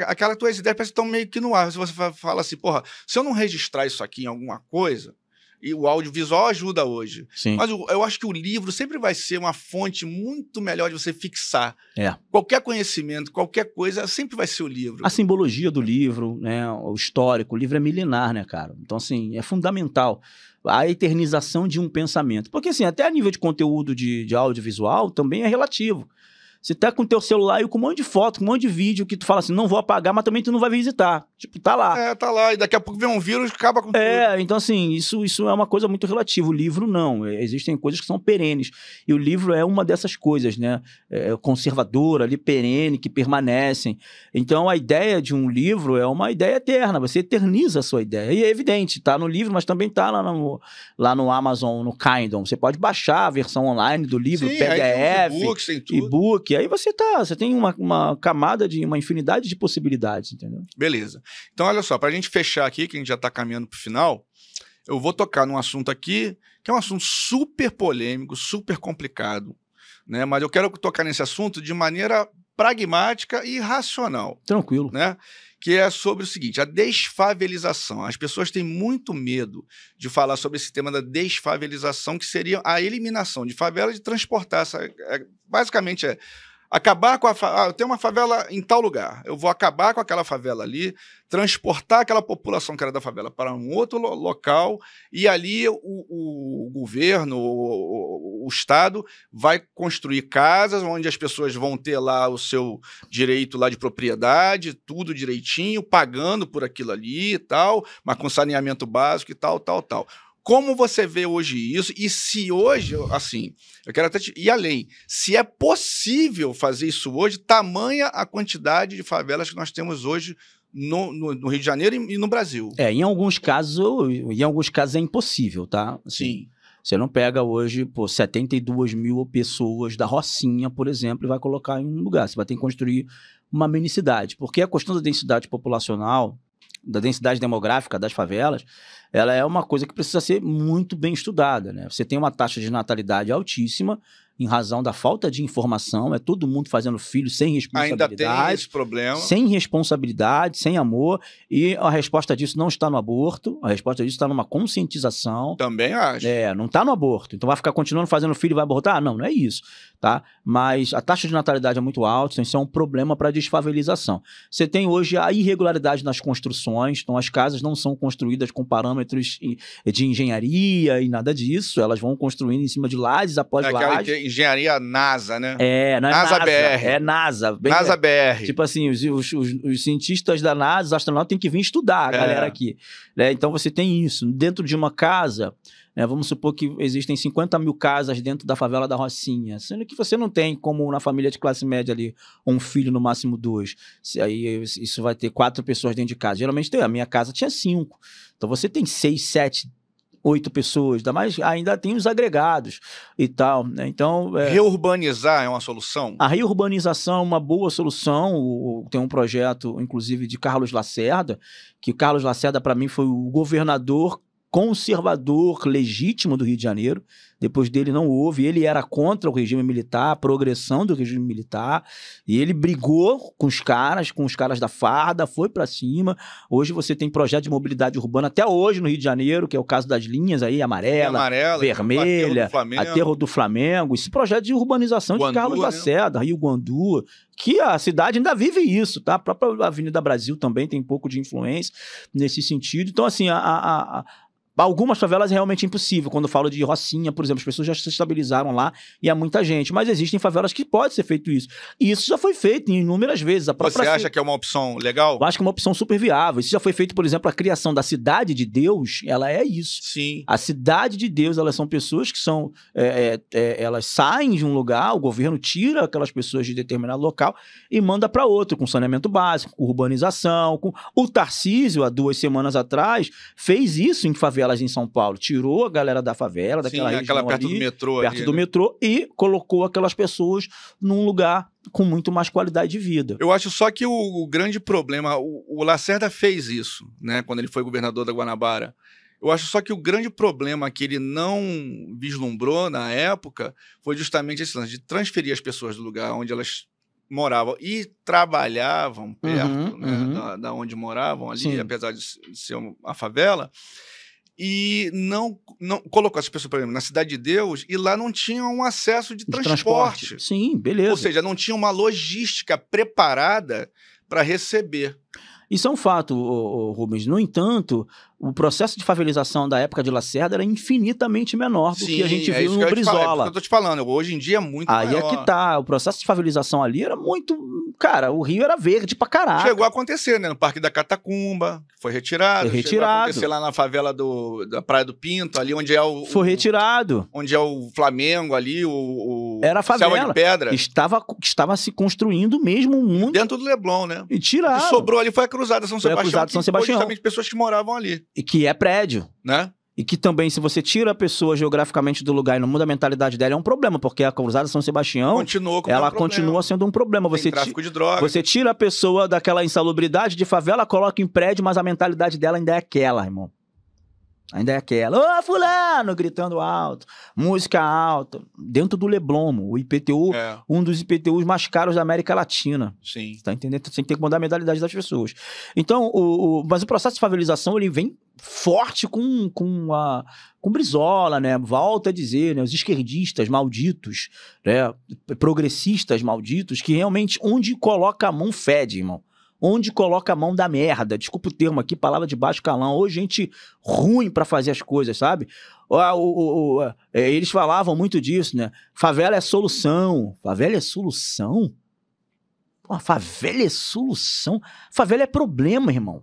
aquelas tuas ideias parecem que estão meio que no ar. Se você fala assim, porra, se eu não registrar isso aqui em alguma coisa, e o audiovisual ajuda hoje. Sim. Mas eu acho que o livro sempre vai ser uma fonte muito melhor de você fixar. É. Qualquer conhecimento, qualquer coisa, sempre vai ser o livro. A simbologia do livro, né, o histórico, o livro é milenar, né, cara? Então, assim, é fundamental a eternização de um pensamento. Porque, assim, até a nível de conteúdo de audiovisual também é relativo. Você tá com o teu celular e com um monte de foto, com um monte de vídeo que tu fala assim, não vou apagar, mas também tu não vai visitar. Tipo, tá lá. Tá lá. E daqui a pouco vem um vírus e acaba com tudo. Então assim, isso é uma coisa muito relativa. O livro não. Existem coisas que são perenes. E o livro é uma dessas coisas, né? Conservadora, ali, perene, que permanecem. Então a ideia de um livro é uma ideia eterna. Você eterniza a sua ideia. E é evidente, tá no livro, mas também tá lá no Amazon, no Kindle. Você pode baixar a versão online do livro, Sim, PDF, e-books, tem tudo. e-book. Aí você tem uma camada uma infinidade de possibilidades, entendeu? Beleza. Então, olha só, para a gente fechar aqui, que a gente já está caminhando para o final, eu vou tocar num assunto aqui, que é um assunto super polêmico, super complicado, né? Mas eu quero tocar nesse assunto de maneira pragmática e racional. Tranquilo. Né? Que é sobre o seguinte, a desfavelização. As pessoas têm muito medo de falar sobre esse tema da desfavelização, que seria a eliminação de favela, de transportar basicamente acabar com eu tenho uma favela em tal lugar, eu vou acabar com aquela favela ali, transportar aquela população que era da favela para um outro local, e ali o governo, o Estado vai construir casas onde as pessoas vão ter lá o seu direito lá de propriedade, tudo direitinho, pagando por aquilo ali e tal, mas com saneamento básico e tal. Como você vê hoje isso? E se hoje, assim, eu quero até ir além, se é possível fazer isso hoje, tamanha a quantidade de favelas que nós temos hoje no Rio de Janeiro e no Brasil. Em alguns casos é impossível, tá? Assim, sim. Você não pega hoje, 72 mil pessoas da Rocinha, por exemplo, e vai colocar em um lugar. Você vai ter que construir uma minicidade. Porque a questão da densidade populacional, da densidade demográfica das favelas, ela é uma coisa que precisa ser muito bem estudada, né? Você tem uma taxa de natalidade altíssima, em razão da falta de informação, é todo mundo fazendo filho sem responsabilidade. Ainda tem esse problema. Sem responsabilidade, sem amor, e a resposta disso não está no aborto, a resposta disso está numa conscientização. Também acho. Não está no aborto. Então vai ficar continuando fazendo filho e vai abortar? Não é isso, tá? Mas a taxa de natalidade é muito alta, então isso é um problema para a desfavelização. Você tem hoje a irregularidade nas construções, então as casas não são construídas com parâmetros de engenharia e nada disso, elas vão construindo em cima de lajes após lajes. Aquela engenharia NASA, né? Não é NASA BR. É NASA. NASA BR. Tipo assim, os cientistas da NASA, os astronautas, têm que vir estudar a galera aqui. Né? Então você tem isso. Dentro de uma casa, vamos supor que existem 50 mil casas dentro da favela da Rocinha, sendo que você não tem, como na família de classe média ali, um filho, no máximo 2. Aí isso vai ter 4 pessoas dentro de casa. Geralmente a minha casa tinha 5. Então você tem 6, 7, 8 pessoas, ainda tem os agregados e tal, né? Então... Reurbanizar é uma solução? A reurbanização é uma boa solução. Tem um projeto, inclusive, de Carlos Lacerda, que o Carlos Lacerda, para mim, foi o governador conservador legítimo do Rio de Janeiro. Depois dele não houve. Ele era contra o regime militar, a progressão do regime militar, e ele brigou com os caras da farda, foi pra cima. Hoje você tem projeto de mobilidade urbana até hoje no Rio de Janeiro, que é o caso das linhas aí, amarela, vermelha, Aterro do Flamengo. Esse projeto de urbanização de Carlos Lacerda, Rio Guandu, que a cidade ainda vive isso, tá? A própria Avenida Brasil também tem um pouco de influência nesse sentido. Então, assim, algumas favelas é realmente impossível. Quando eu falo de Rocinha, por exemplo, as pessoas já se estabilizaram lá e há muita gente. Mas existem favelas que pode ser feito isso. E isso já foi feito inúmeras vezes. Você acha que é uma opção legal? Eu acho que é uma opção super viável. Isso já foi feito, por exemplo, a criação da Cidade de Deus, ela é isso. Sim. A Cidade de Deus, elas são pessoas que são... elas saem de um lugar, o governo tira aquelas pessoas de determinado local e manda para outro, com saneamento básico, com urbanização. O Tarcísio, há 2 semanas atrás, fez isso em favela em São Paulo, tirou a galera da favela, daquela região aquela perto ali, do metrô, perto do metrô, e colocou aquelas pessoas num lugar com muito mais qualidade de vida. Eu acho só que o grande problema, o Lacerda fez isso, né, quando ele foi governador da Guanabara. Eu acho só que o grande problema que ele não vislumbrou na época foi justamente esse lance de transferir as pessoas do lugar onde elas moravam e trabalhavam perto, da onde moravam ali, sim, apesar de ser uma favela. E não colocou essas pessoas, por exemplo, na Cidade de Deus, e lá não tinha um acesso de transporte. Sim, beleza. Ou seja, não tinha uma logística preparada para receber. Isso é um fato, Rubens. No entanto, o processo de favelização da época de Lacerda era infinitamente menor do que a gente viu no Brizola. É eu tô te falando, hoje em dia é muito maior. Aí é que tá, o processo de favelização ali era muito... Cara, o Rio era verde pra caralho. Chegou a acontecer, né? No Parque da Catacumba, foi retirado. Chegou a acontecer lá na favela da Praia do Pinto, ali onde é o... Foi retirado. Onde é o Flamengo ali, era a favela. Selva de Pedra. Estava se construindo mesmo um mundo... Dentro do Leblon, né? E tirado. O que sobrou ali foi a Cruzada São Sebastião, justamente pessoas que moravam ali. E que é prédio. Né? E que também, se você tira a pessoa geograficamente do lugar e não muda a mentalidade dela, é um problema, porque a Cruzada São Sebastião, ela continua sendo um problema. Tem tráfico de drogas. Você tira a pessoa daquela insalubridade de favela, coloca em prédio, mas a mentalidade dela ainda é aquela, irmão. Ainda é aquela. Ô, fulano! Gritando alto. Música alta. Dentro do Leblon, o IPTU, um dos IPTUs mais caros da América Latina. Sim. Tá entendendo? Você tem que mudar a mentalidade das pessoas. Então, mas o processo de favelização, ele vem forte com Brizola, né? Volta a dizer, né? Os esquerdistas malditos, né? Progressistas malditos, que realmente onde coloca a mão fede, irmão. Onde coloca a mão da merda. Desculpa o termo aqui, palavra de baixo calão. Ou gente ruim pra fazer as coisas, sabe? Eles falavam muito disso, né? Favela é solução. Favela é solução? Pô, favela é solução? Favela é problema, irmão.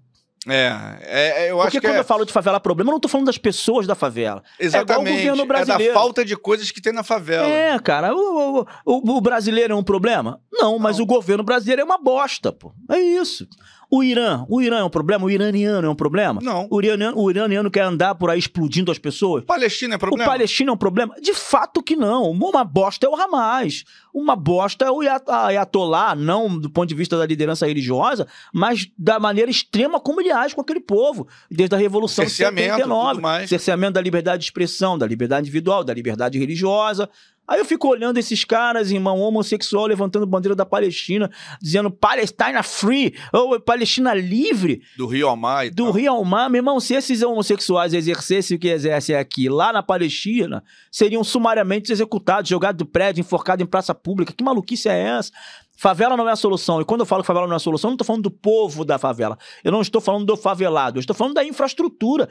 Eu acho que quando eu falo de favela problema, eu não tô falando das pessoas da favela. Exatamente. É igual o governo brasileiro. É da falta de coisas que tem na favela. Cara, o brasileiro é um problema? Não, mas o governo brasileiro é uma bosta, pô. É isso. O Irã é um problema? O iraniano é um problema? Não. O iraniano quer andar por aí explodindo as pessoas? O palestino é problema? O palestino é um problema? De fato que não. Uma bosta é o Hamas. Uma bosta é o Ayatollah, não do ponto de vista da liderança religiosa, mas da maneira extrema como ele age com aquele povo. Desde a Revolução de 79. Cerceamento da liberdade de expressão, da liberdade individual, da liberdade religiosa. Aí eu fico olhando esses caras, irmão, homossexual, levantando bandeira da Palestina, dizendo Palestina free, ou Palestina livre. Do Rio ao Mar e Do Rio ao Mar, meu irmão, se esses homossexuais exercessem o que exercem aqui, lá na Palestina, seriam sumariamente executados, jogados do prédio, enforcados em praça pública. Que maluquice é essa? Favela não é a solução. E quando eu falo que favela não é a solução, eu não estou falando do povo da favela. Eu não estou falando do favelado. Eu estou falando da infraestrutura.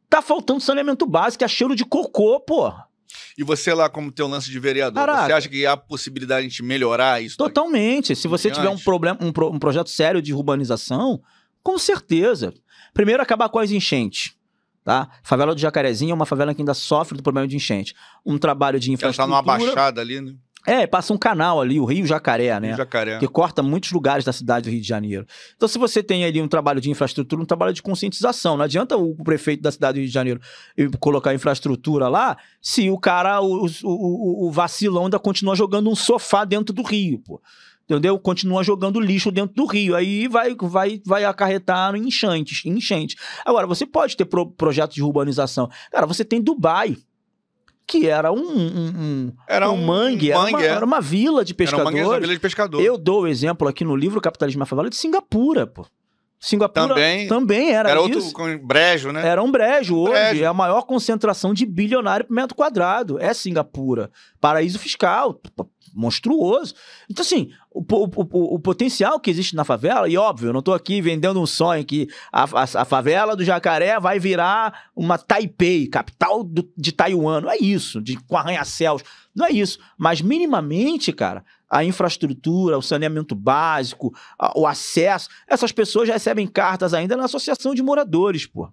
Tá faltando saneamento básico, é cheiro de cocô, porra. E você lá, como teu lance de vereador, Caraca, você acha que há possibilidade de a gente melhorar isso? Totalmente. Se você tiver um problema, um projeto sério de urbanização, com certeza. Primeiro, acabar com as enchentes. Tá? Favela do Jacarezinho é uma favela que ainda sofre do problema de enchente. Um trabalho de infraestrutura... Ela tá numa baixada ali, né? Passa um canal ali, o Rio Jacaré, né? Rio Jacaré. Que corta muitos lugares da cidade do Rio de Janeiro. Então, se você tem ali um trabalho de infraestrutura, um trabalho de conscientização, não adianta o prefeito da cidade do Rio de Janeiro colocar infraestrutura lá, se o cara, o vacilão ainda continua jogando um sofá dentro do rio, pô. Entendeu? Continua jogando lixo dentro do rio. Aí vai acarretar em enchente. Agora, você pode ter projetos de urbanização. Cara, você tem Dubai, que era um mangue, era uma vila de pescadores. Era uma vila de pescadores. Eu dou o exemplo aqui no livro Capitalismo e a Favela de Singapura, pô. Singapura também era outro isso. brejo, né? Era um brejo. Hoje é a maior concentração de bilionário por metro quadrado. É Singapura. Paraíso fiscal. Monstruoso. Então, assim, o potencial que existe na favela, e óbvio, eu não tô aqui vendendo um sonho que a favela do Jacaré vai virar uma Taipei, capital de Taiwan. Não é isso, com arranha-céus. Não é isso. Mas, minimamente, cara, a infraestrutura, o saneamento básico, o acesso, essas pessoas já recebem cartas ainda na associação de moradores, pô.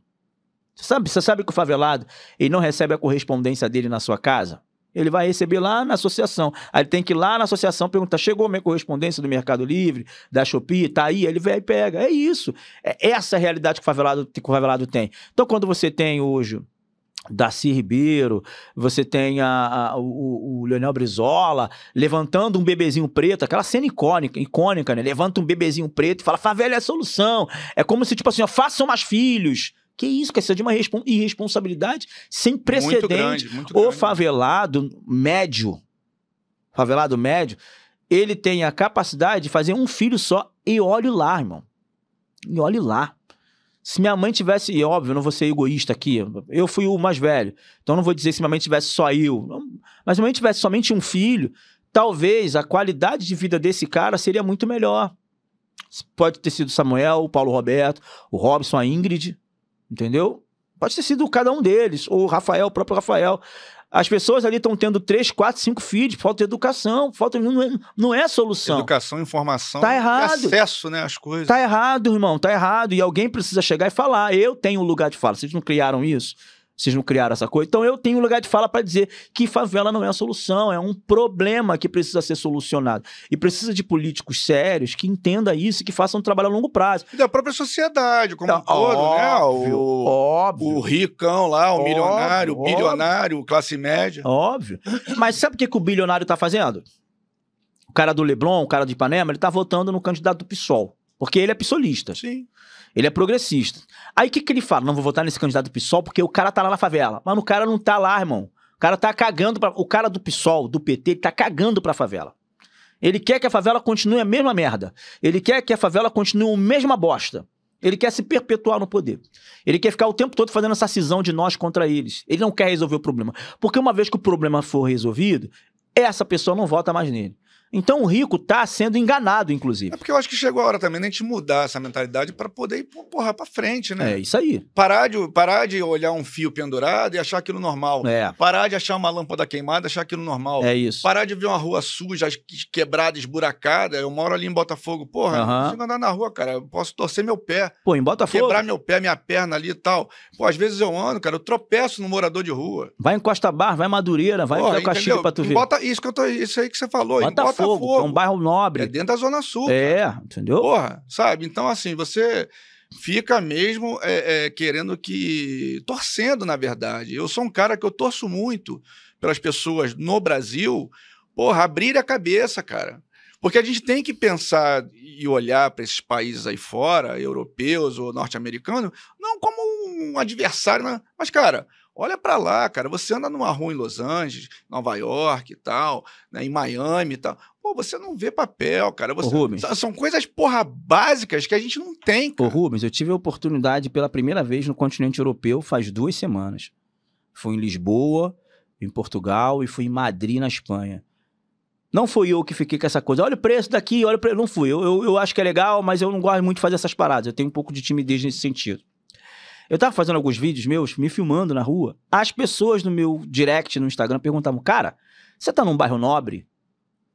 Você sabe que o favelado, ele não recebe a correspondência dele na sua casa? Ele vai receber lá na associação. Aí ele tem que ir lá na associação perguntar, chegou a minha correspondência do Mercado Livre, da Shopee, tá aí? Ele vem e pega. É isso. É essa a realidade que o favelado tem. Então, quando você tem hoje Darcy Ribeiro, você tem o Leonel Brizola levantando um bebezinho preto, aquela cena icônica, né? Levanta um bebezinho preto e fala, favela é a solução. É como se, tipo assim, ó, façam mais filhos. Que isso, que isso é de uma irresponsabilidade sem precedente. Muito grande. O favelado médio, ele tem a capacidade de fazer um filho só e olhe lá, irmão. E olhe lá. Se minha mãe tivesse, e óbvio, eu não vou ser egoísta aqui, eu fui o mais velho, então não vou dizer se minha mãe tivesse só eu, mas se minha mãe tivesse somente um filho, talvez a qualidade de vida desse cara seria muito melhor. Pode ter sido Samuel, o Paulo Roberto, o Robson, a Ingrid, entendeu? Pode ter sido cada um deles, ou o próprio Rafael. As pessoas ali estão tendo 3, 4, 5 filhos, falta de educação, não é solução. Educação, informação tá errado. E acesso, né, às coisas. Tá errado, irmão, tá errado. E alguém precisa chegar e falar, eu tenho um lugar de fala. Vocês não criaram isso? Vocês não criaram essa coisa? Então eu tenho um lugar de fala para dizer que favela não é a solução, é um problema que precisa ser solucionado. E precisa de políticos sérios que entendam isso e que façam um trabalho a longo prazo. E da própria sociedade, como um todo, né? Óbvio. O ricão lá, o milionário, o bilionário, o classe média. Óbvio. Mas sabe o que o bilionário tá fazendo? O cara do Leblon, o cara de Ipanema, ele tá votando no candidato do PSOL. Porque ele é pissolista. Sim. Ele é progressista. Aí o que ele fala? Não vou votar nesse candidato do PSOL porque o cara tá lá na favela. Mano, o cara não tá lá, irmão. O cara tá cagando pra... O cara do PSOL, do PT, ele tá cagando pra favela. Ele quer que a favela continue a mesma merda. Ele quer que a favela continue a mesma bosta. Ele quer se perpetuar no poder. Ele quer ficar o tempo todo fazendo essa cisão de nós contra eles. Ele não quer resolver o problema. Porque uma vez que o problema for resolvido, essa pessoa não vota mais nele. Então o rico tá sendo enganado, inclusive. É porque eu acho que chegou a hora também da gente mudar essa mentalidade para poder ir pra frente, né? É isso aí. Parar de olhar um fio pendurado e achar aquilo normal. Parar de achar uma lâmpada queimada e achar aquilo normal. É isso. Parar de ver uma rua suja, quebrada, esburacada. Eu moro ali em Botafogo. Porra, eu não consigo andar na rua, cara. Eu posso torcer meu pé. Pô, em Botafogo? Quebrar meu pé, minha perna ali e tal. Pô, às vezes eu ando, cara, eu tropeço no morador de rua. Vai em Costa Bar, vai em Madureira, vai em Caxias pra tu ver. Isso aí que você falou. Botafogo, que é um bairro nobre. É dentro da Zona Sul. Entendeu? Porra, sabe? Então, assim, você fica mesmo querendo torcendo, na verdade. Eu sou um cara que eu torço muito pelas pessoas no Brasil, porra, abrir a cabeça, cara. Porque a gente tem que pensar e olhar para esses países aí fora, europeus ou norte-americanos, não como um adversário, né? Mas, cara, olha pra lá, cara, você anda numa rua em Los Angeles, Nova York e tal, né, em Miami e tal, pô, você não vê papel, cara, Ô, Rubens. são coisas, porra, básicas que a gente não tem, Ô, cara. Rubens, eu tive a oportunidade pela primeira vez no continente europeu faz 2 semanas. Fui em Lisboa, em Portugal, e fui em Madrid, na Espanha. Não fui eu que fiquei com essa coisa, olha o preço daqui, olha o preço. Não fui. Eu acho que é legal, mas eu não gosto muito de fazer essas paradas. Eu tenho um pouco de timidez nesse sentido. Eu tava fazendo alguns vídeos meus, me filmando na rua. As pessoas no meu direct no Instagram perguntavam, cara, você tá num bairro nobre?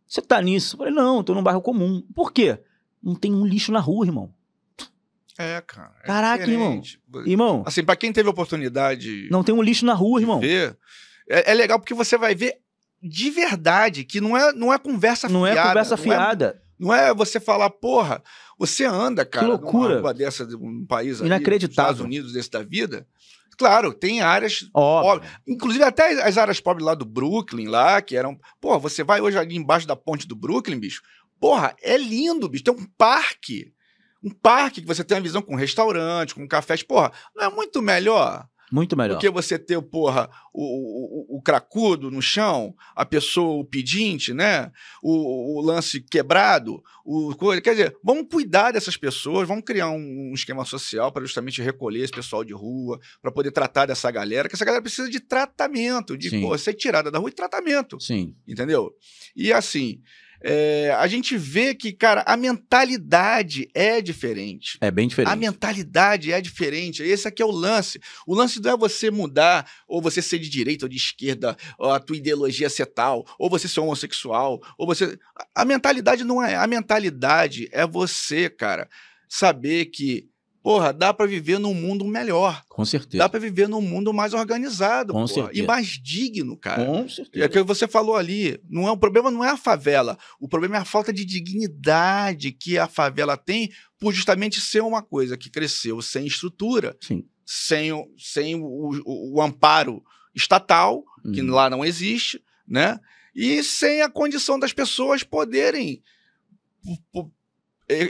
Você tá nisso? Eu falei, não, eu tô num bairro comum. Por quê? Não tem um lixo na rua, irmão. Cara. Caraca, irmão. Irmão. Assim, pra quem teve a oportunidade... Não tem um lixo na rua, irmão. Ver, é legal porque você vai ver de verdade, que não é conversa fiada. Não é conversa fiada. Não é você falar, porra, você anda, cara, que loucura. numa rua dessa, de um país inacreditável. Estados Unidos, desse da vida. Claro, tem áreas óbvio. Inclusive até as áreas pobres lá do Brooklyn, lá, que eram... Porra, você vai hoje ali embaixo da ponte do Brooklyn, bicho. Porra, é lindo, bicho. Tem um parque. Um parque que você tem uma visão com restaurante, com cafés. Porra, não é muito melhor? Muito melhor. Do que você ter, porra, o cracudo no chão, a pessoa, o pedinte, né? O lance quebrado, quer dizer, vamos cuidar dessas pessoas, vamos criar um esquema social para justamente recolher esse pessoal de rua, para poder tratar dessa galera, que essa galera precisa de tratamento, de ser tirada da rua e tratamento. Sim. Entendeu? E assim... a gente vê que, cara, a mentalidade é diferente. É bem diferente. A mentalidade é diferente. Esse aqui é o lance. O lance não é você mudar, ou você ser de direita ou de esquerda, ou a tua ideologia ser tal, ou você ser homossexual, ou você... A mentalidade não é... A mentalidade é você, cara, saber que, porra, dá pra viver num mundo melhor. Com certeza. Dá pra viver num mundo mais organizado, Com porra, certeza. e mais digno, cara. Com certeza. É o que você falou ali. O problema não é a favela. O problema é a falta de dignidade que a favela tem por justamente ser uma coisa que cresceu sem estrutura, Sim. sem o amparo estatal, que lá não existe, né? E sem a condição das pessoas poderem...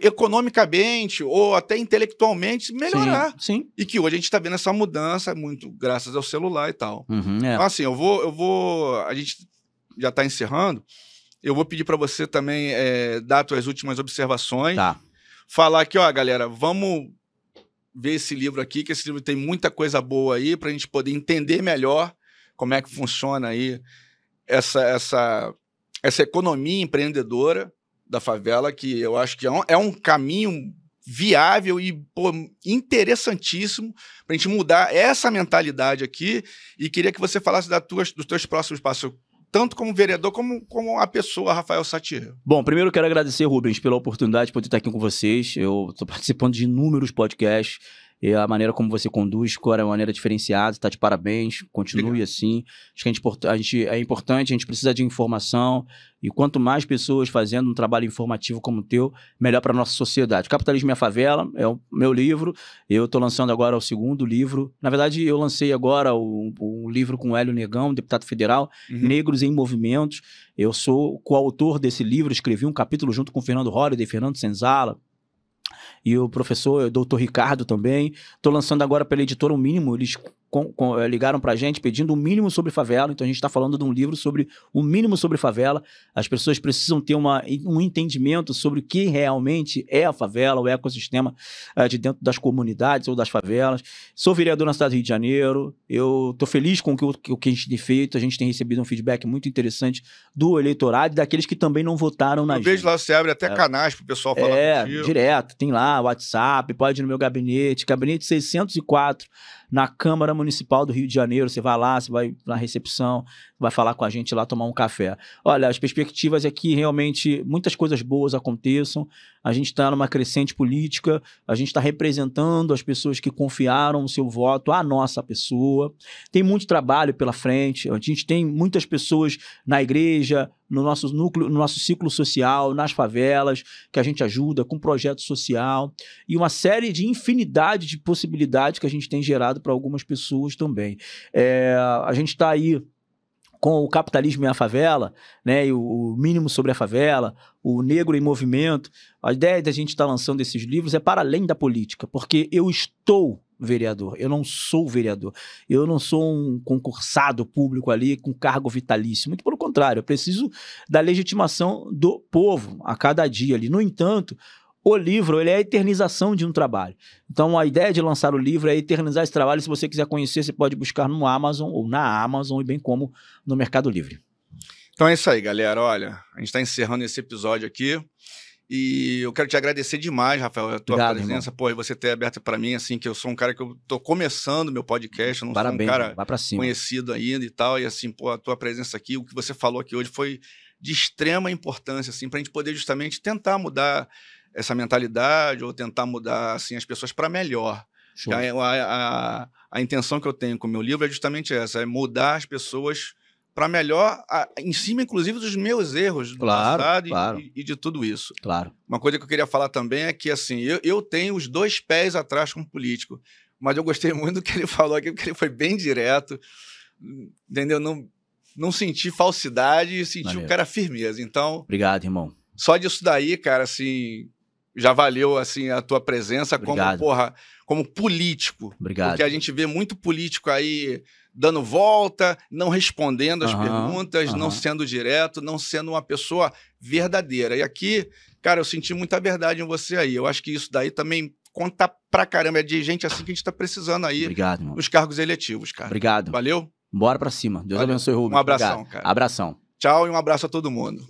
economicamente ou até intelectualmente melhorar. Sim. E que hoje a gente está vendo essa mudança muito graças ao celular e tal. Então, assim, a gente já está encerrando. Eu vou pedir para você também dar suas últimas observações. Tá. Falar aqui, ó, galera, vamos ver esse livro aqui, que esse livro tem muita coisa boa aí para a gente poder entender melhor como é que funciona aí essa economia empreendedora da favela, que eu acho que é um caminho viável e interessantíssimo para a gente mudar essa mentalidade aqui. E queria que você falasse dos teus próximos passos, tanto como vereador, como a pessoa, Rafael Satir. Bom, primeiro eu quero agradecer, Rubens, pela oportunidade de poder estar aqui com vocês. Eu estou participando de inúmeros podcasts. E a maneira como você conduz, é uma maneira diferenciada, está de parabéns, continue assim. Acho que é importante, a gente precisa de informação, e quanto mais pessoas fazendo um trabalho informativo como o teu, melhor para a nossa sociedade. Capitalismo e a Favela é o meu livro, eu estou lançando agora o 2º livro. Na verdade, eu lancei agora um livro com o Hélio Negão, deputado federal, Negros em Movimentos. Eu sou coautor desse livro, escrevi um capítulo junto com o Fernando Holliday, Fernando Senzala, e o professor Dr. Ricardo também. Estou lançando agora pela editora O Mínimo. Eles ligaram para a gente pedindo um mínimo sobre favela. Então a gente está falando de um livro sobre o mínimo sobre favela. As pessoas precisam ter um entendimento sobre o que realmente é a favela, o ecossistema de dentro das comunidades ou das favelas. Sou vereador na cidade do Rio de Janeiro. Eu estou feliz com o que a gente tem feito. A gente tem recebido um feedback muito interessante do eleitorado e daqueles que também não votaram na gente. Eu vejo lá, você abre até canais para o pessoal falar contigo. Direto. Tem lá WhatsApp, pode ir no meu gabinete 604, na Câmara Municipal do Rio de Janeiro. Você vai lá, você vai na recepção, vai falar com a gente lá, tomar um café. Olha, as perspectivas é que realmente muitas coisas boas aconteçam. A gente está numa crescente política, a gente está representando as pessoas que confiaram o seu voto à nossa pessoa. Tem muito trabalho pela frente, a gente tem muitas pessoas na igreja, no nosso núcleo, no nosso ciclo social, nas favelas, que a gente ajuda com projeto social, e uma série de infinidade de possibilidades que a gente tem gerado para algumas pessoas também. A gente está aí com o Capitalismo e a Favela, né, e o Mínimo sobre a Favela, o Negro em Movimento. A ideia da gente estar lançando esses livros é para além da política, porque eu estou vereador. Eu não sou vereador. Eu não sou um concursado público ali com cargo vitalício. Muito pelo contrário, eu preciso da legitimação do povo a cada dia ali. No entanto, o livro ele é a eternização de um trabalho. Então, a ideia de lançar o livro é eternizar esse trabalho. Se você quiser conhecer, você pode buscar no Amazon ou na Amazon, e bem como no Mercado Livre. Então é isso aí, galera. Olha, a gente está encerrando esse episódio aqui. E eu quero te agradecer demais, Rafael, a tua presença, pô, e você ter aberto para mim, assim, que eu sou um cara que eu tô começando meu podcast, eu não sou um cara conhecido ainda e tal, e assim, pô, a tua presença aqui, o que você falou aqui hoje foi de extrema importância, assim, pra gente poder justamente tentar mudar essa mentalidade ou tentar mudar, assim, as pessoas para melhor. A intenção que eu tenho com o meu livro é justamente essa, é mudar as pessoas para melhor, em cima, inclusive, dos meus erros do passado e de tudo isso. Claro. Uma coisa que eu queria falar também é que, assim, eu tenho os 2 pés atrás como político, mas eu gostei muito do que ele falou aqui, porque ele foi bem direto, entendeu? Não senti falsidade e senti o cara firmeza. Então... Obrigado, irmão. Só disso daí, cara, assim, já valeu, assim, a tua presença como político. Obrigado. Porque a gente vê muito político aí dando volta, não respondendo as perguntas, não sendo direto, não sendo uma pessoa verdadeira. E aqui, cara, eu senti muita verdade em você aí. Eu acho que isso daí também conta pra caramba. É de gente assim que a gente tá precisando aí. Obrigado, irmão. Nos cargos eletivos, cara. Obrigado. Valeu? Bora pra cima. Deus abençoe, Rubens. Um abração, cara. Abração. Tchau e um abraço a todo mundo.